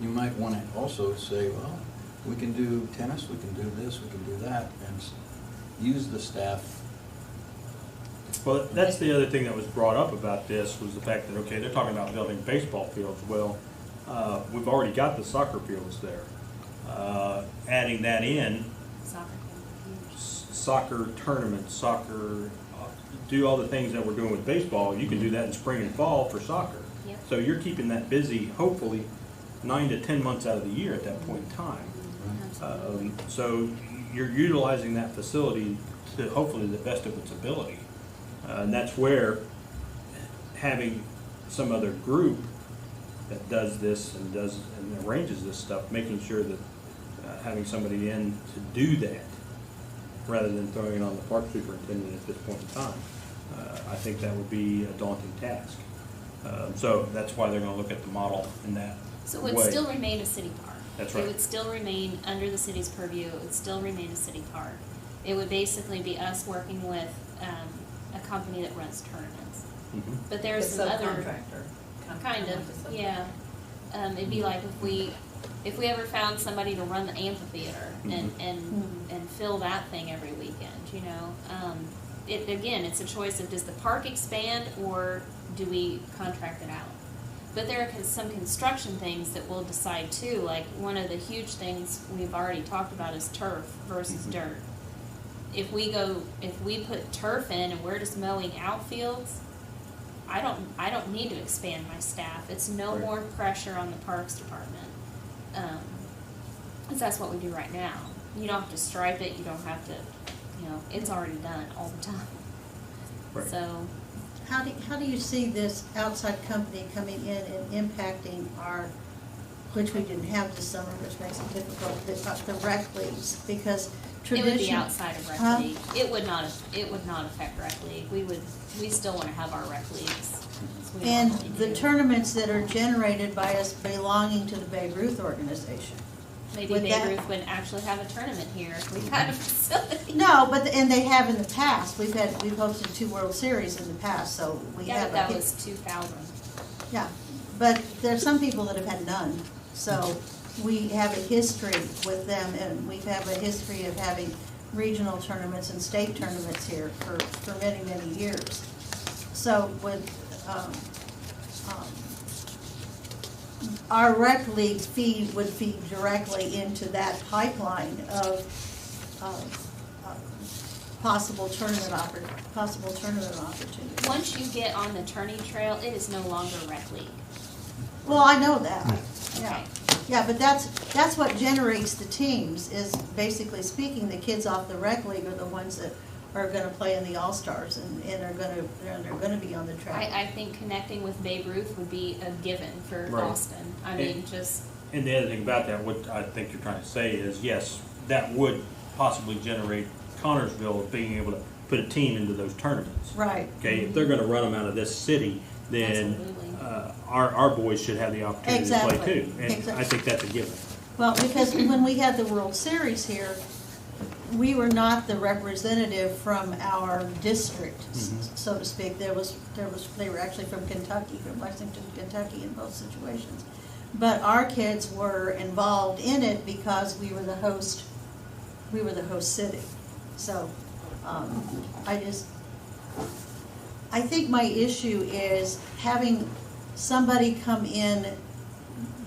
you might want to also say, well, we can do tennis, we can do this, we can do that, and use the staff. Well, that's the other thing that was brought up about this was the fact that, okay, they're talking about building baseball fields. Well, we've already got the soccer fields there. Adding that in, Soccer can be huge. soccer tournaments, do all the things that we're doing with baseball. You can do that in spring and fall for soccer. Yep. So you're keeping that busy, hopefully, 9 to 10 months out of the year at that point in time. So you're utilizing that facility to hopefully the best of its ability. And that's where having some other group that does this and arranges this stuff, making sure that having somebody in to do that rather than throwing it on the park superintendent at this point in time, I think that would be a daunting task. So that's why they're going to look at the model in that So it would way. still remain a city park. That's right. It would still remain under the city's purview. It would still remain a city park. It would basically be us working with a company that runs tournaments. Mhm. But there's The some other subcontractor. kind of, yeah. It'd be like if we ever found somebody to run the amphitheater and fill that thing every weekend, it's a choice of does the park expand or do we contract it out? But there are some construction things that we'll decide too. Like one of the huge things we've already talked about is turf versus dirt. If we put turf in and we're just mowing outfields, I don't need to expand my staff. It's no Right. more pressure on the parks department. 'Cause that's what we do right now. You don't have to stripe it. You don't have to, it's already done all the time. Right. So How do you see this outside company coming in and impacting our which we didn't have this summer, which makes it difficult, the rec leagues, because It would be tradition. outside of rec Huh? league. It would not affect rec league. We still wanna have our rec leagues. as we And normally the do. tournaments that are generated by us belonging to the Babe Ruth organization. Maybe would Babe that- Ruth wouldn't actually have a tournament here if we had a facility. No, and they have in the past, we've hosted 2 World Series in the past, so we Yeah, have. but that was 2000. Yeah, but there's some people that have had none, so we have a history with them, and we have a history of having regional tournaments and state tournaments here for many, many years. So with, our rec league would feed directly into that pipeline of possible tournament opportunities. Once you get on the tourney trail, it is no longer rec league. Well, I know that, yeah. Okay. Yeah, but that's what generates the teams, is basically speaking, the kids off the rec league are the ones that are gonna play in the All-Stars and are gonna be on the track. I think connecting with Babe Ruth would be a given for Right. Austin. I mean, just, And the other thing about that, what I think you're trying to say is, yes, that would possibly generate Connorsville of being able to put a team into those tournaments. Right. Okay, if they're gonna run them out of this city, then Absolutely. our boys should have the opportunity to Exactly. play too. And Exactly. I think that's a given. Well, because when we had the World Series here, we were not the representative from our district, so to speak. They were actually from Kentucky, from Lexington, Kentucky in both situations. But our kids were involved in it because we were the host city. So, I think my issue is having somebody come in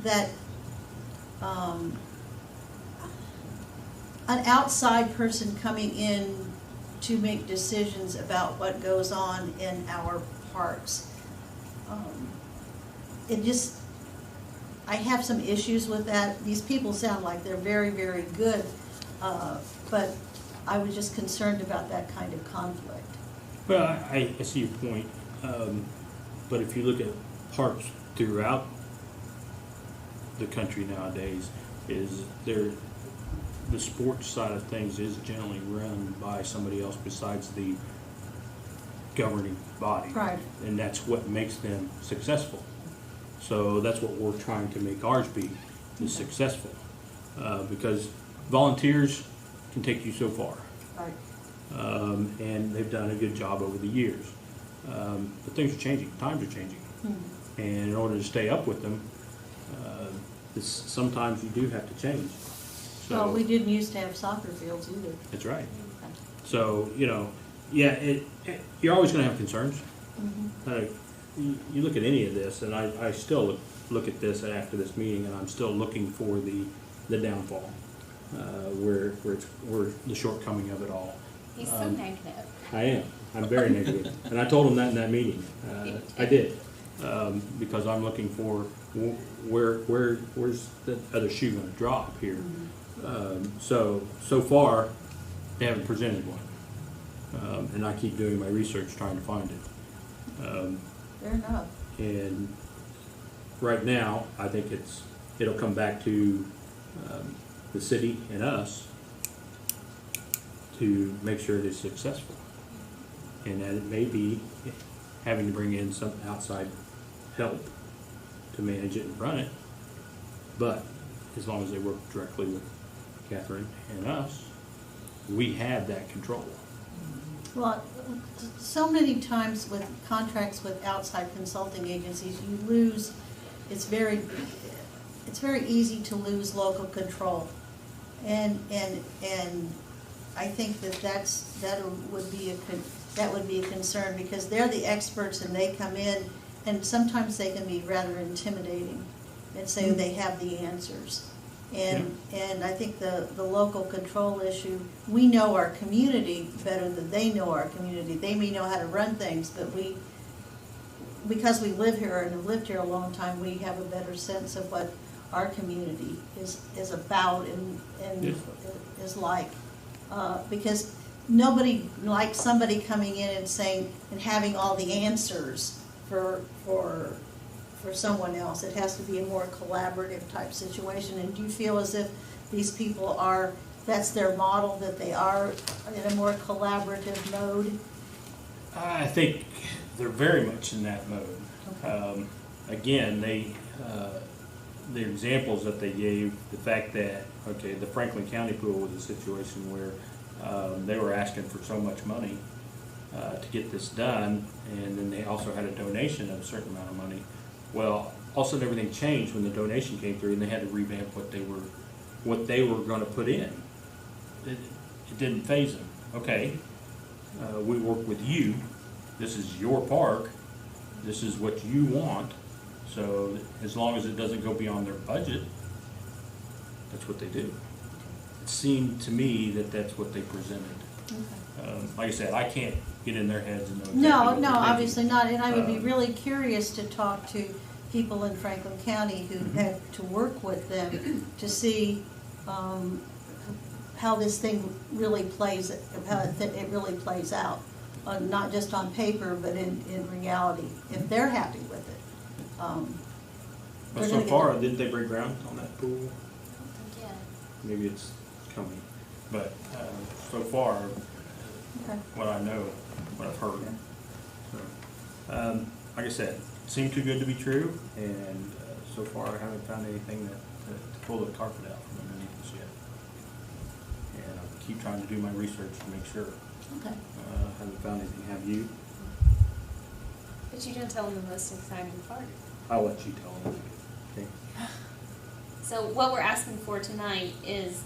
that, an outside person coming in to make decisions about what goes on in our parks. I have some issues with that. These people sound like they're very, very good, but I was just concerned about that kind of conflict. Well, I see your point, but if you look at parks throughout the country nowadays, the sports side of things is generally run by somebody else besides the governing body. Right. And that's what makes them successful. So that's what we're trying to make ours be, is successful. Because volunteers can take you so far. Right. And they've done a good job over the years. But things are changing, times are changing. Mm-hmm. And in order to stay up with them, sometimes you do have to change. So, Well, we didn't used to have soccer fields either. that's right. So, yeah, you're always going to have concerns. You look at any of this, and I still look at this after this meeting, and I'm still looking for the downfall, where the shortcoming of it all. he's so negative. I am. I'm very negative, and I told him that in that meeting. I did, because I'm looking for where's the other shoe going to drop here. So far, they haven't presented one, and I keep doing my research trying to find it. Fair enough. And right now, I think it'll come back to the city and us to make sure it is successful. And that it may be having to bring in some outside help to manage it and run it. But as long as they work directly with Catherine and us, we have that control. Well, so many times with contracts with outside consulting agencies, you lose, it's very easy to lose local control. And I think that would be a concern, because they're the experts and they come in, and sometimes they can be rather intimidating and say they have the answers. And I think the local control issue, we know our community better than they know our community. They may know how to run things, but because we live here and have lived here a long time, we have a better sense of what our community is about and is like. Because nobody likes somebody coming in and saying, and having all the answers for for someone else. It has to be a more collaborative type situation. And do you feel as if these people are, that's their model, that they are in a more collaborative mode? I think they're very much in that mode. Okay. Again, the examples that they gave, the fact that, okay, the Franklin County pool was a situation where they were asking for so much money to get this done, and then they also had a donation of a certain amount of money. Well, all of a sudden everything changed when the donation came through, and they had to revamp what they were going to put in. It didn't faze them. Okay, we work with you. This is your park. This is what you want. So as long as it doesn't go beyond their budget, that's what they do. It seemed to me that that's what they presented. Okay. Like I said, I can't get in their heads and know exactly No, what no, they're thinking. obviously not, and I would be Um, really curious to talk to people in Franklin County who had to work with them to see how this thing really plays, how it really plays out, not just on paper, but in reality, if they're happy with it. But They're so gonna get far, the- didn't they break ground on that pool? Yeah. Maybe it's coming. But so far, Okay. what I know, what I've heard. So, like I said, it seemed too good to be true, and so far I haven't found anything to pull the carpet out from underneath us yet. And I keep trying to do my research to make sure. Okay. Haven't found anything. Have you? But you didn't tell them the most exciting part. I'll let you tell them. Okay. So what we're asking for tonight is,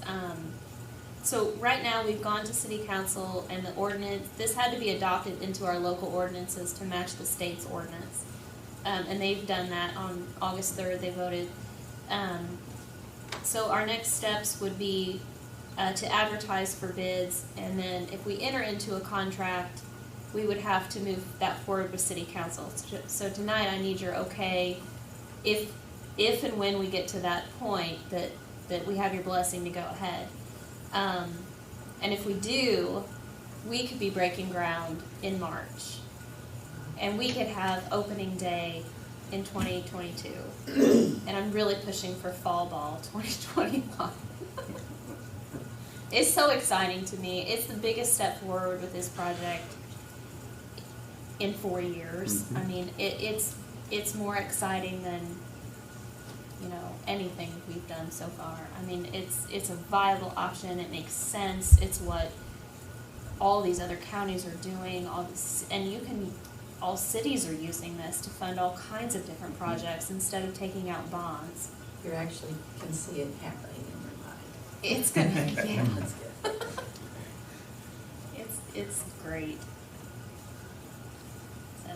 so right now we've gone to city council and the ordinance, this had to be adopted into our local ordinances to match the state's ordinance. And they've done that on August 3rd, they voted. So our next steps would be to advertise for bids, and then if we enter into a contract, we would have to move that forward with city council. So tonight I need your okay, if and when we get to that point, that we have your blessing to go ahead. And if we do, we could be breaking ground in March. And we could have opening day in 2022. And I'm really pushing for fall ball 2021. It's so exciting to me. It's the biggest step forward with this project in 4 years. Mhm. I mean, it's more exciting than, anything we've done so far. I mean, it's a viable option. It makes sense. It's what all these other counties are doing. All cities are using this to fund all kinds of different projects instead of taking out bonds. You actually can see it happening in your mind. It's gonna, yeah. That's good. It's great. So,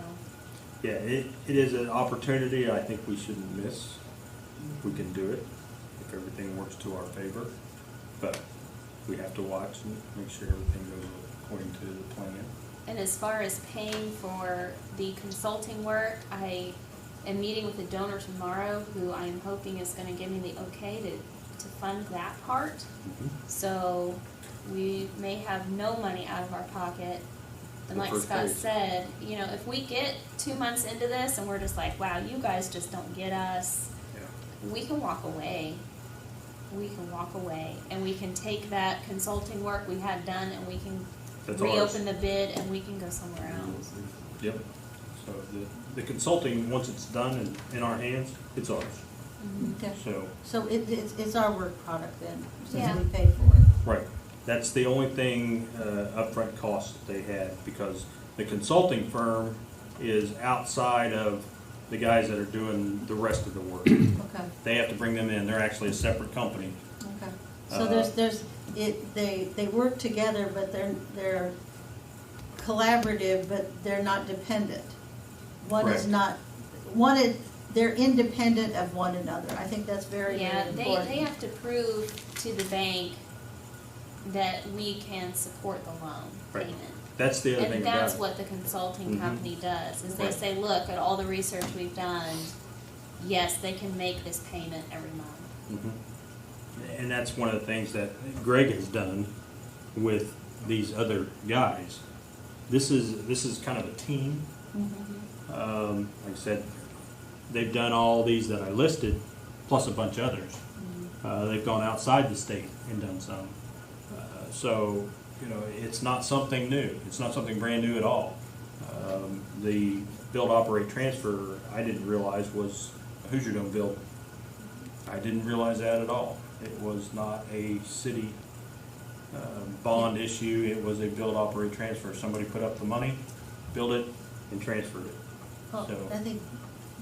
Yeah, it is an opportunity I think we shouldn't miss. If we can do it, if everything works to our favor. But we have to watch and make sure everything goes according to the plan. and as far as paying for the consulting work, I am meeting with a donor tomorrow who I am hoping is gonna give me the okay to fund that part. Mm-hmm. So we may have no money out of our pocket. And The like first Scott phase. said, if we get 2 months into this and we're just like, wow, you guys just don't get us, Yeah. we can walk away. We can walk away and we can take that consulting work we had done and we can That's reopen ours. the bid and we can go somewhere else. Yep. So the consulting, once it's done and in our hands, it's ours. Okay. So, It's our work product then, Yeah. since we pay for it. right. That's the only thing, upfront cost that they had, because the consulting firm is outside of the guys that are doing the rest of the work. Okay, They have to bring them in. They're actually a separate company. okay. So they work together, but they're collaborative, but they're not dependent. Correct. They're independent of one another. I think that's very, Yeah, very they important. have to prove to the bank that we can support the loan Right. payment. That's the other thing And about that's it. what the consulting Mhm. company does, is they Right. say, look, at all the research we've done, yes, they can make this payment every month. Mhm. And that's one of the things that Greg has done with these other guys. This is kind of a team. Mm-hmm. Like I said, they've done all these that I listed, plus a bunch of others. They've gone outside the state and done some. So, you know, it's not something new. It's not something brand new at all. The build, operate, transfer, I didn't realize was a Hoosier Dome build. I didn't realize that at all. It was not a city bond issue. It was a build, operate, transfer. Somebody put up the money, built it, and transferred it. Well, So- I think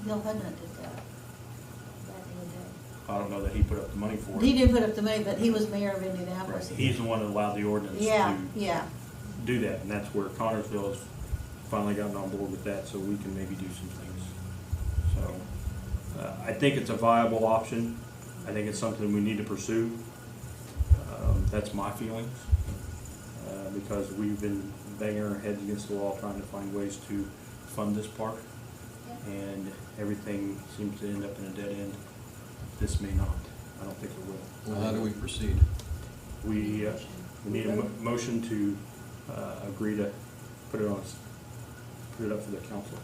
Bill Hudnut did that back in the day. I don't know that he put up the money for He it. didn't put up the money, but he was mayor of Indianapolis. He's the one that allowed the ordinance Yeah, to yeah. do that, and that's where Connersville has finally gotten on board with that, so we can maybe do some things. So, I think it's a viable option. I think it's something we need to pursue. That's my feelings, because we've been banging our heads against the wall trying to find ways to fund this park, and everything seems to end up in a dead end. This may not. I don't think it will. Well, how do we proceed? We need a motion to agree to put it up for the council,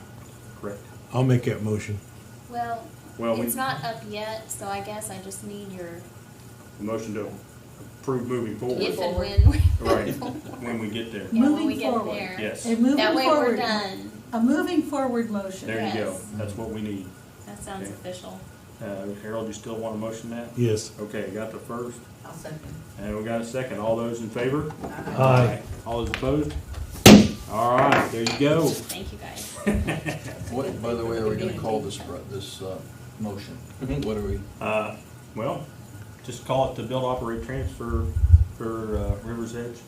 correct? I'll make that motion. Well, Well, it's not up yet, so I guess I just need your, The motion to approve moving forward. if and when. Right, when we get there. Yeah, when Moving we get forward. there. Yes, And moving That way we're forward, done. a moving forward motion. there you go. Yes. That's what we need. That sounds Okay. official. Harold, you still want to motion that? Yes. Okay, got the first, I'll second. and we got a second. All those in favor? Aye. All those opposed? All right, there you go. Thank you, guys. What, by the way, are we gonna call this motion? What are we? Well, just call it the build, operate, transfer for River's Edge.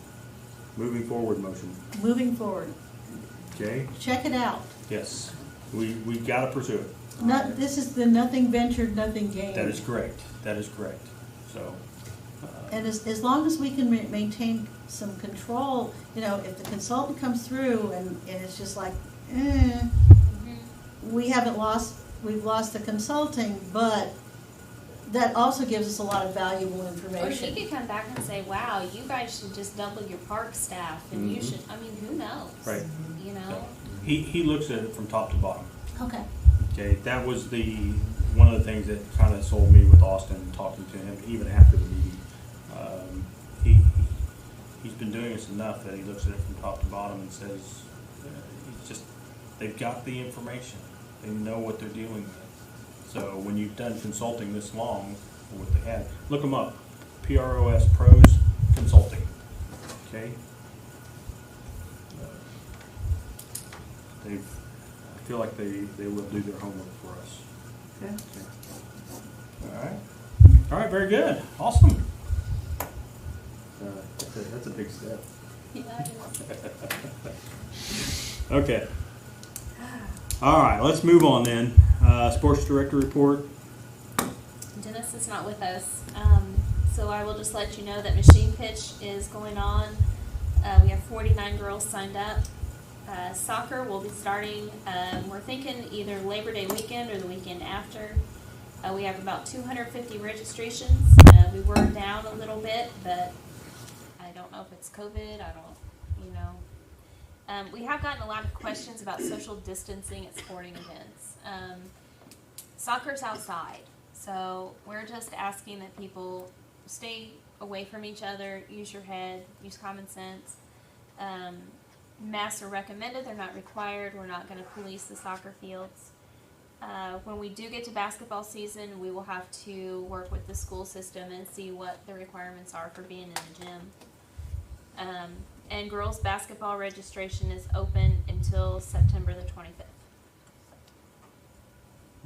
Moving forward motion. Moving forward. Okay? Check it out. Yes. We got to pursue it. This is the nothing ventured, nothing gained. That is correct. That is correct. So, And as long as we can maintain some control, you know, if the consultant comes through and it's just like, we've lost the consulting, but that also gives us a lot of valuable Or information. she could come back and say, wow, you guys should just double your park staff, and you Mhm. should, I mean, who knows? right. You know? So, he looks at it from top to bottom. Okay. Okay, that was one of the things that kind of sold me with Austin, talking to him even after the meeting. He's been doing this enough that he looks at it from top to bottom and says, they've got the information. They know what they're dealing with. So when you've done consulting this long, what they have, look them up. PROS Pros Consulting. Okay? I feel like they will do their homework for us. Okay. All right. All right, very good. Awesome. That's a big step. Yeah, it is. Okay. All right, let's move on then. Sports director report. Dennis is not with us, so I will just let you know that machine pitch is going on. We have 49 girls signed up. Soccer will be starting, we're thinking either Labor Day weekend or the weekend after. We have about 250 registrations. We were down a little bit, but I don't know if it's COVID, we have gotten a lot of questions about social distancing at sporting events. Soccer's outside, so we're just asking that people stay away from each other, use your head, use common sense. Masks are recommended, they're not required. We're not going to police the soccer fields. When we do get to basketball season, we will have to work with the school system and see what the requirements are for being in the gym. And girls basketball registration is open until September the 25th.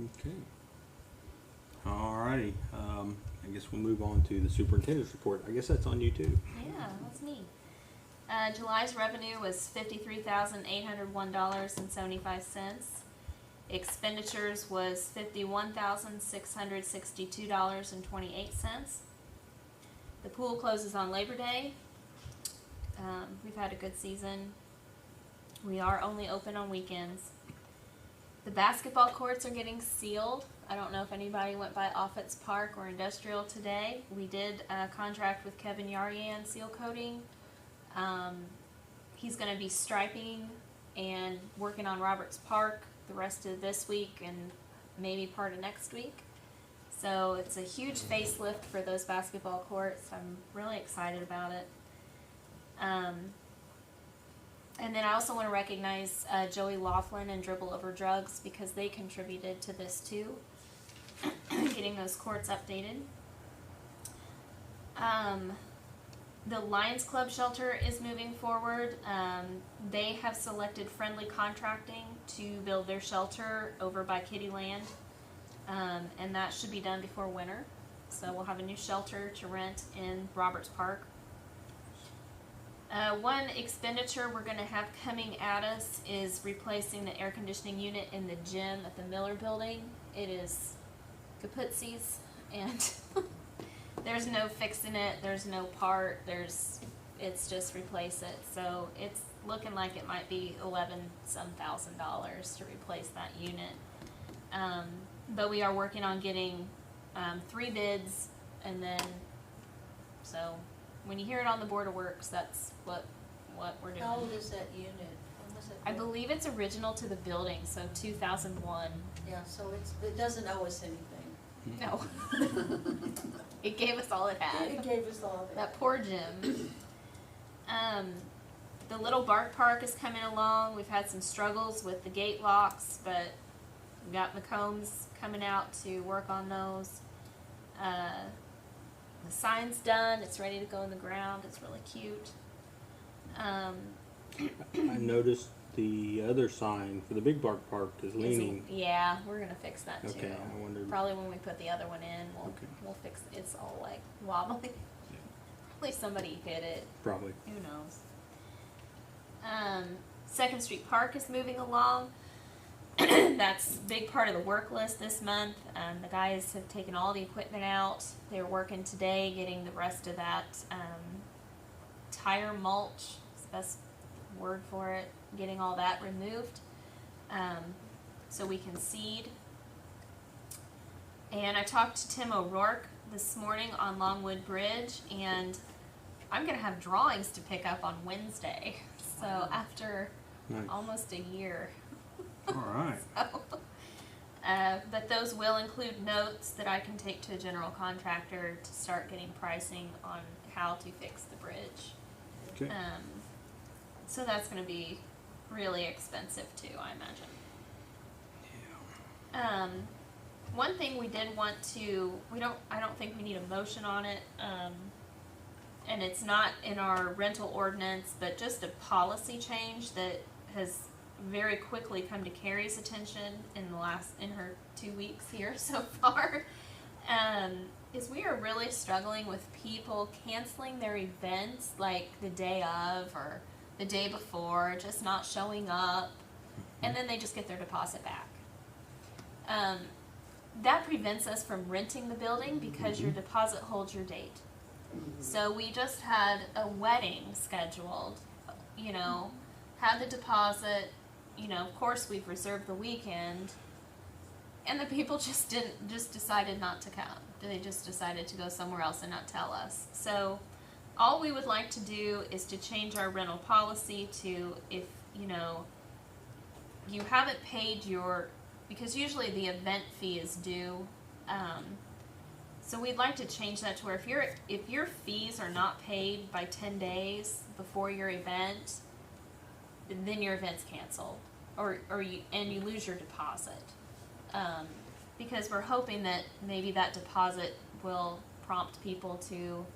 Okay. All righty. I guess we'll move on to the superintendent's report. I guess that's on you too. Yeah, that's neat. July's revenue was $53,801.75. Expenditures was $51,662.28. The pool closes on Labor Day. We've had a good season. We are only open on weekends. The basketball courts are getting sealed. I don't know if anybody went by Offutt's Park or Industrial today. We did contract with Kevin Yaryan seal coating. He's going to be striping and working on Roberts Park the rest of this week and maybe part of next week. So it's a huge facelift for those basketball courts. I'm really excited about it. And then I also want to recognize Joey Laughlin and Dribble Over Drugs because they contributed to this too, getting those courts updated. The Lions Club shelter is moving forward. They have selected Friendly Contracting to build their shelter over by Kitty Land, and that should be done before winter. So we'll have a new shelter to rent in Roberts Park. One expenditure we're going to have coming at us is replacing the air conditioning unit in the gym at the Miller Building. It is kaputsies, and there's no fixing it. There's no part. It's just replace it. So it's looking like it might be $11-some thousand to replace that unit. But we are working on getting 3 bids, and then so. When you hear it on the Board of Works, that's what we're doing. How old is that unit? When was it I built? believe it's original to the building, so 2001. Yeah, so it doesn't owe us anything. No. It gave us all it had. It gave us all That poor gym. The little bark park is coming along. We've had some struggles with the gate locks, but we got McCombs coming out to work on those. The sign's done. It's ready to go in the ground. It's really cute. I noticed the other sign for the Big Bark Park is leaning. Yeah, we're gonna fix that too. Okay, I wondered. Probably when we put the other one in, we'll fix it. It's all like wobbly. Yeah. Probably somebody hit it. Probably. Who knows? 2nd Street Park is moving along. That's a big part of the work list this month. The guys have taken all the equipment out. They're working today getting the rest of that tire mulch, is the best word for it, getting all that removed so we can seed. And I talked to Tim O'Rourke this morning on Longwood Bridge, and I'm going to have drawings to pick up on Wednesday. So after Nice. almost a year. All right. But those will include notes that I can take to a general contractor to start getting pricing on how to fix the bridge. Okay. So that's going to be really expensive too, I imagine. Yeah. One thing we did want to, I don't think we need a motion on it, and it's not in our rental ordinance, but just a policy change that has very quickly come to Carrie's attention in her 2 weeks here so far, is we are really struggling with people canceling their events like the day of or the day before, just not showing up, and then they just get their deposit back. That prevents us from renting the building because your deposit holds your date. So we just had a wedding scheduled, had the deposit, of course we've reserved the weekend, and the people just decided not to come. They just decided to go somewhere else and not tell us. So all we would like to do is to change our rental policy to, if, you haven't paid because usually the event fee is due, so we'd like to change that to where if your fees are not paid by 10 days before your event, then your event's canceled, or you lose your deposit. Because we're hoping that maybe that deposit will prompt people to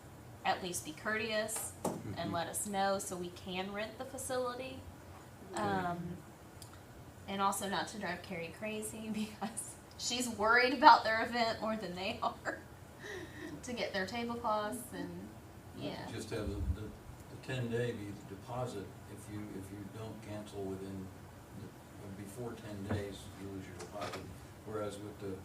at least be courteous and let us know so we can rent the facility. And also not to drive Carrie crazy because she's worried about their event more than they are to get their tablecloths and Just have the 10-day be the deposit. If you don't cancel before 10 days, you lose your deposit. Whereas with the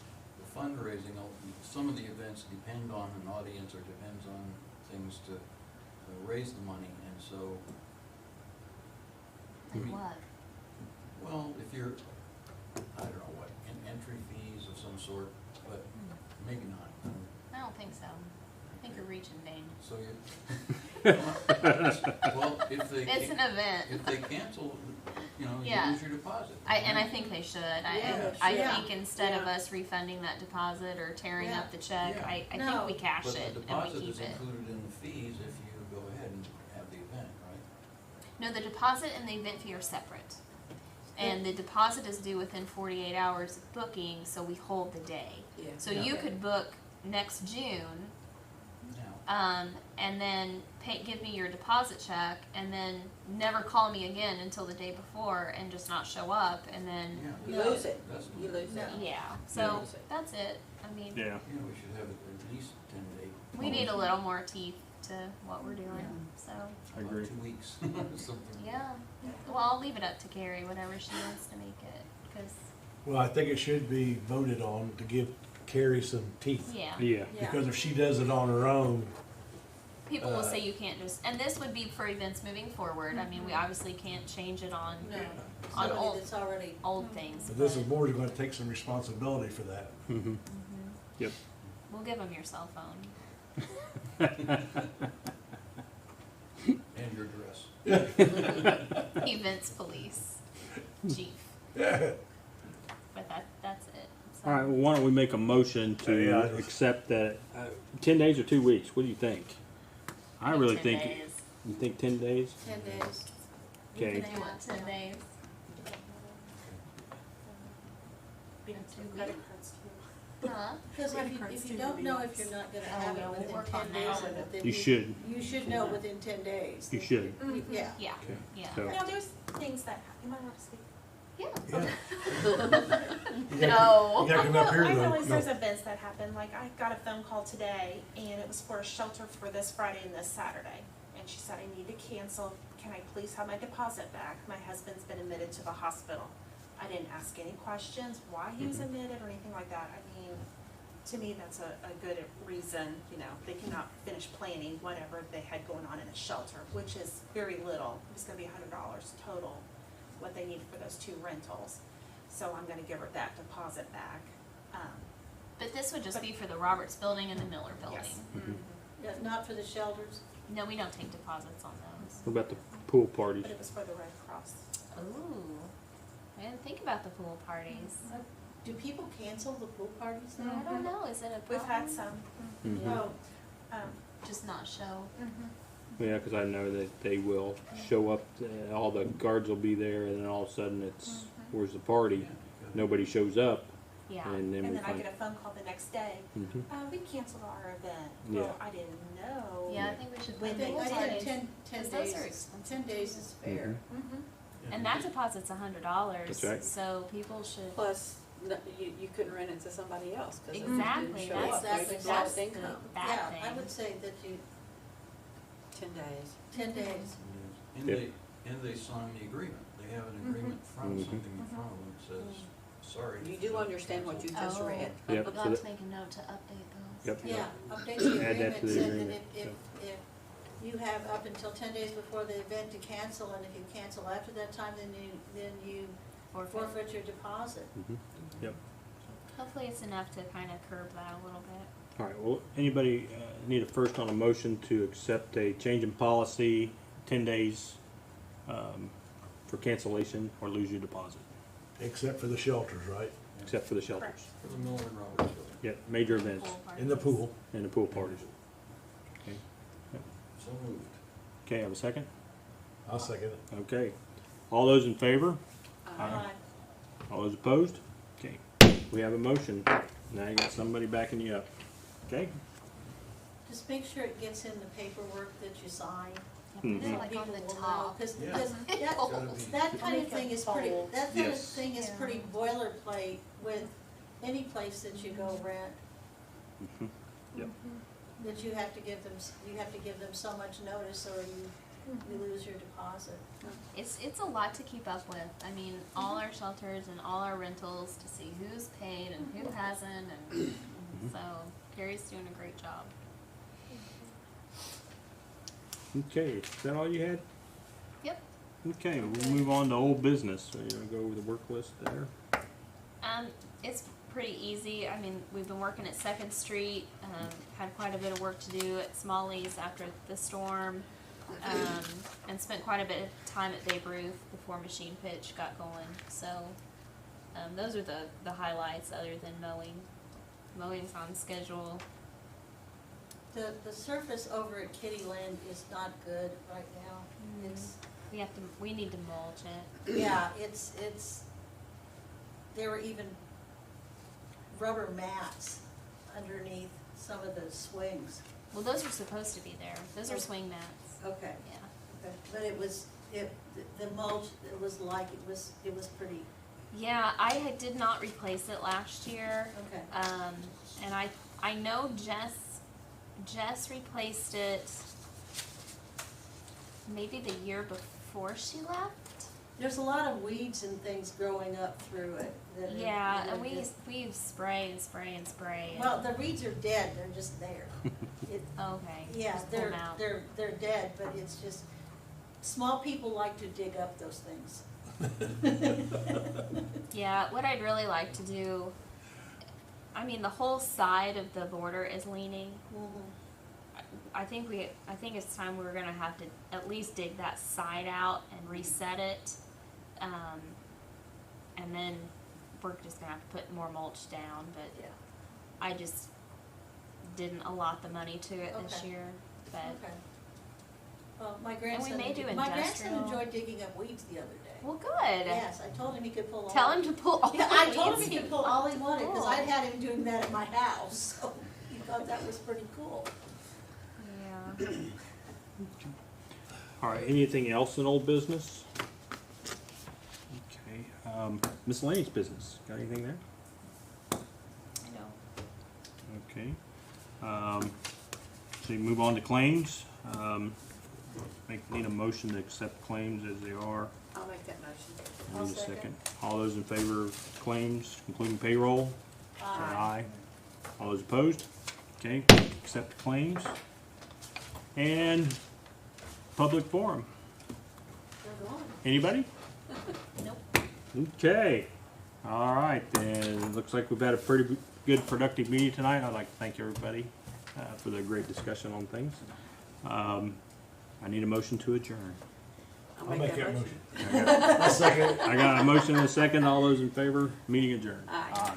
fundraising, some of the events depend on an audience or depends on things to raise the money, and so. what? Well, if you're, I don't know what, entry fees of some sort, but maybe not. I don't think so. I think you're reaching, Dane. So well, if they It's an event. if they cancel, you know, you Yeah. lose your deposit. I think they should. Yeah, I sure. think instead of Yeah. us refunding that deposit or tearing Yeah. up the check, Yeah. I No. think we cash But it the and we deposit keep is it. included in the fees if you go ahead and have the event, right? No, the deposit and the event fee are separate. And the deposit is due within 48 hours of booking, so we hold the day. Yeah. So Yeah. you could book next June, Now, and then give me your deposit check, and then never call me again until the day before, and just not show up, and then yeah. You lose it, That's- you lose it. yeah. So Yeah. that's it. I mean, Yeah. You know, we should have at least 10 days. we need a little more teeth to what we're doing. So I agree. 2 weeks, something. yeah. Well, I'll leave it up to Carrie, whatever she wants to make it, because Well, I think it should be voted on to give Carrie some teeth. yeah. Yeah. Because if she does it on her own, People will say you can't just, and this would be for events moving forward. I mean, we obviously can't change it on No, on somebody old that's already, old things. but this but board is gonna take some responsibility for that. Mm-hmm. Yep. we'll give them your cell phone. And your dress. Events police chief. But that's it. So, All right, well, why don't we make a motion to Yeah. accept that, 10 days or 2 weeks? What do you think? I really 10 think, days. you think 10 days? 10 days. Okay. You want 10 days? Huh? Because if you don't know if you're not gonna have yeah, it we'll within work 10 on days that. of it, then You should. You should know within 10 days. You should. Yeah. Yeah. Okay. Yeah. So- Now, there's things that, you might want to speak. Yeah. Yeah. No. You gotta come up here I though. realize there's No. events that happen, like I got a phone call today, and it was for a shelter for this Friday and this Saturday. And she said, I need to cancel, can I please have my deposit back? My husband's been admitted to the hospital. I didn't ask any questions, why he was admitted or anything like that. I mean, to me, that's a good reason, you know, they cannot finish planning whatever they had going on in a shelter, which is very little. It's gonna be $100 total, what they need for those 2 rentals. So I'm gonna give her that deposit back. But this would just be for the Roberts building and the Miller building. Yes. Yeah, not for the shelters. No, we don't take deposits on those. What about the pool parties? But it was for the Red Cross. Ooh. I didn't think about the pool parties. Do people cancel the pool parties now? I don't know. Is it a problem? We've had some. Mhm. No. Just not show. Yeah, because I know that they will show up, all the guards will be there, and then all of a sudden it's, where's the party? Nobody shows up, Yeah. and then And we then I find. get a phone call the next day, Mhm. we canceled our event. Yeah. Well, I didn't know. Yeah, I think we should I put think pool I think parties. 10 'Cause days, those are is- expensive. 10 days is fair. And that deposit's $100. That's right. So people should. Plus, you couldn't rent it to somebody else because it Exactly, didn't show that's up. the- It's that's lost the income. bad Yeah, I thing. would say that you, 10 days. 10 days. And Yeah. they sign the agreement. They have an agreement from Mhm. something in front of them that says, sorry. You do understand what you just Oh. read. Yep, I'd so like that- to make a note to update those. Yep. Yeah, update the Add that agreement, to the said that agreement, if you have up until 10 days before the event to cancel, and if you cancel after that time, then you forfeit your deposit. Mhm. Yep. Hopefully it's enough to kind of curb that a little bit. All right, well, anybody need a first on a motion to accept a change in policy, 10 days for cancellation or lose your deposit, Except for the shelters, right? except for the Correct. shelters. For the Miller and Roberts building. Yep, major events In the pool. and the pool parties. Okay, So moved. okay, have a second? I'll second it. Okay. All those in favor? Aye. All those opposed? Okay, we have a motion. Now you got somebody backing you up. Okay? Just make sure it gets in the paperwork that you sign. Mhm. Like on the People will top. know, 'cause Yeah. Gotta be- that kind of thing is pretty, bold. that kind of Yes. thing is Yeah. pretty boilerplate with any place that you go rent. Mhm. Yep. That you have to give them so much notice or you lose your deposit. It's a lot to keep up with. I mean, all our shelters and all our rentals to see who's paid and who hasn't, and so Gary's doing a great job. Okay, is that all you had? Yep. Okay, we'll move on to old business. So you wanna go over the work list there? It's pretty easy. I mean, we've been working at 2nd Street, had quite a bit of work to do at Smalley's after the storm. and spent quite a bit of time at Babe Ruth before machine pitch got going. So those are the highlights other than mowing. Mowing's on schedule. The surface over at Kittyland is not good right now. It's, We need to mulch it. yeah, it's, there were even rubber mats underneath some of the swings. Well, those are supposed to be there. Those are swing mats. Okay, Yeah. but the mulch, it was like, it was pretty, Yeah, I did not replace it last year. okay. And I know Jess replaced it maybe the year before she left. There's a lot of weeds and things growing up through it. that are- Yeah, that are and we just- spray and spray and spray. Well, the weeds are dead, they're just there. Okay. Yeah, Just pull them out. they're dead, but it's just, small people like to dig up those things. Yeah, what I'd really like to do, I mean, the whole side of the border is leaning. I think it's time we're gonna have to at least dig that side out and reset it. And then we're just gonna have to put more mulch down, but Yeah. I just didn't allot the money to it this Okay. year, but. Okay. Well, my grandson, may do my grandson industrial. enjoyed digging up weeds the other day. Well, good. Yes, I told him he could pull all. Tell him to pull all Yeah, the I told him weeds he could pull all he wanted, because Cool. I'd had him doing that at my house, so he thought that was pretty cool. Yeah. All right, anything else in old business? Okay, miscellaneous business, got anything there? No. Okay. So you move on to claims. Need a motion to accept claims as they are. I'll make that motion. I I'll need a second. All those in favor of claims, including payroll? Say aye. All those opposed? Okay, accept claims. And public forum. Go on. Anybody? Nope. Okay. All right, then. It looks like we've had a pretty good, productive meeting tonight. I'd like to thank everybody for their great discussion on things. I need a motion to adjourn. I'll make that motion. I'll second it. I got a motion and a second. All those in favor? Meeting adjourned. Aye. Aye.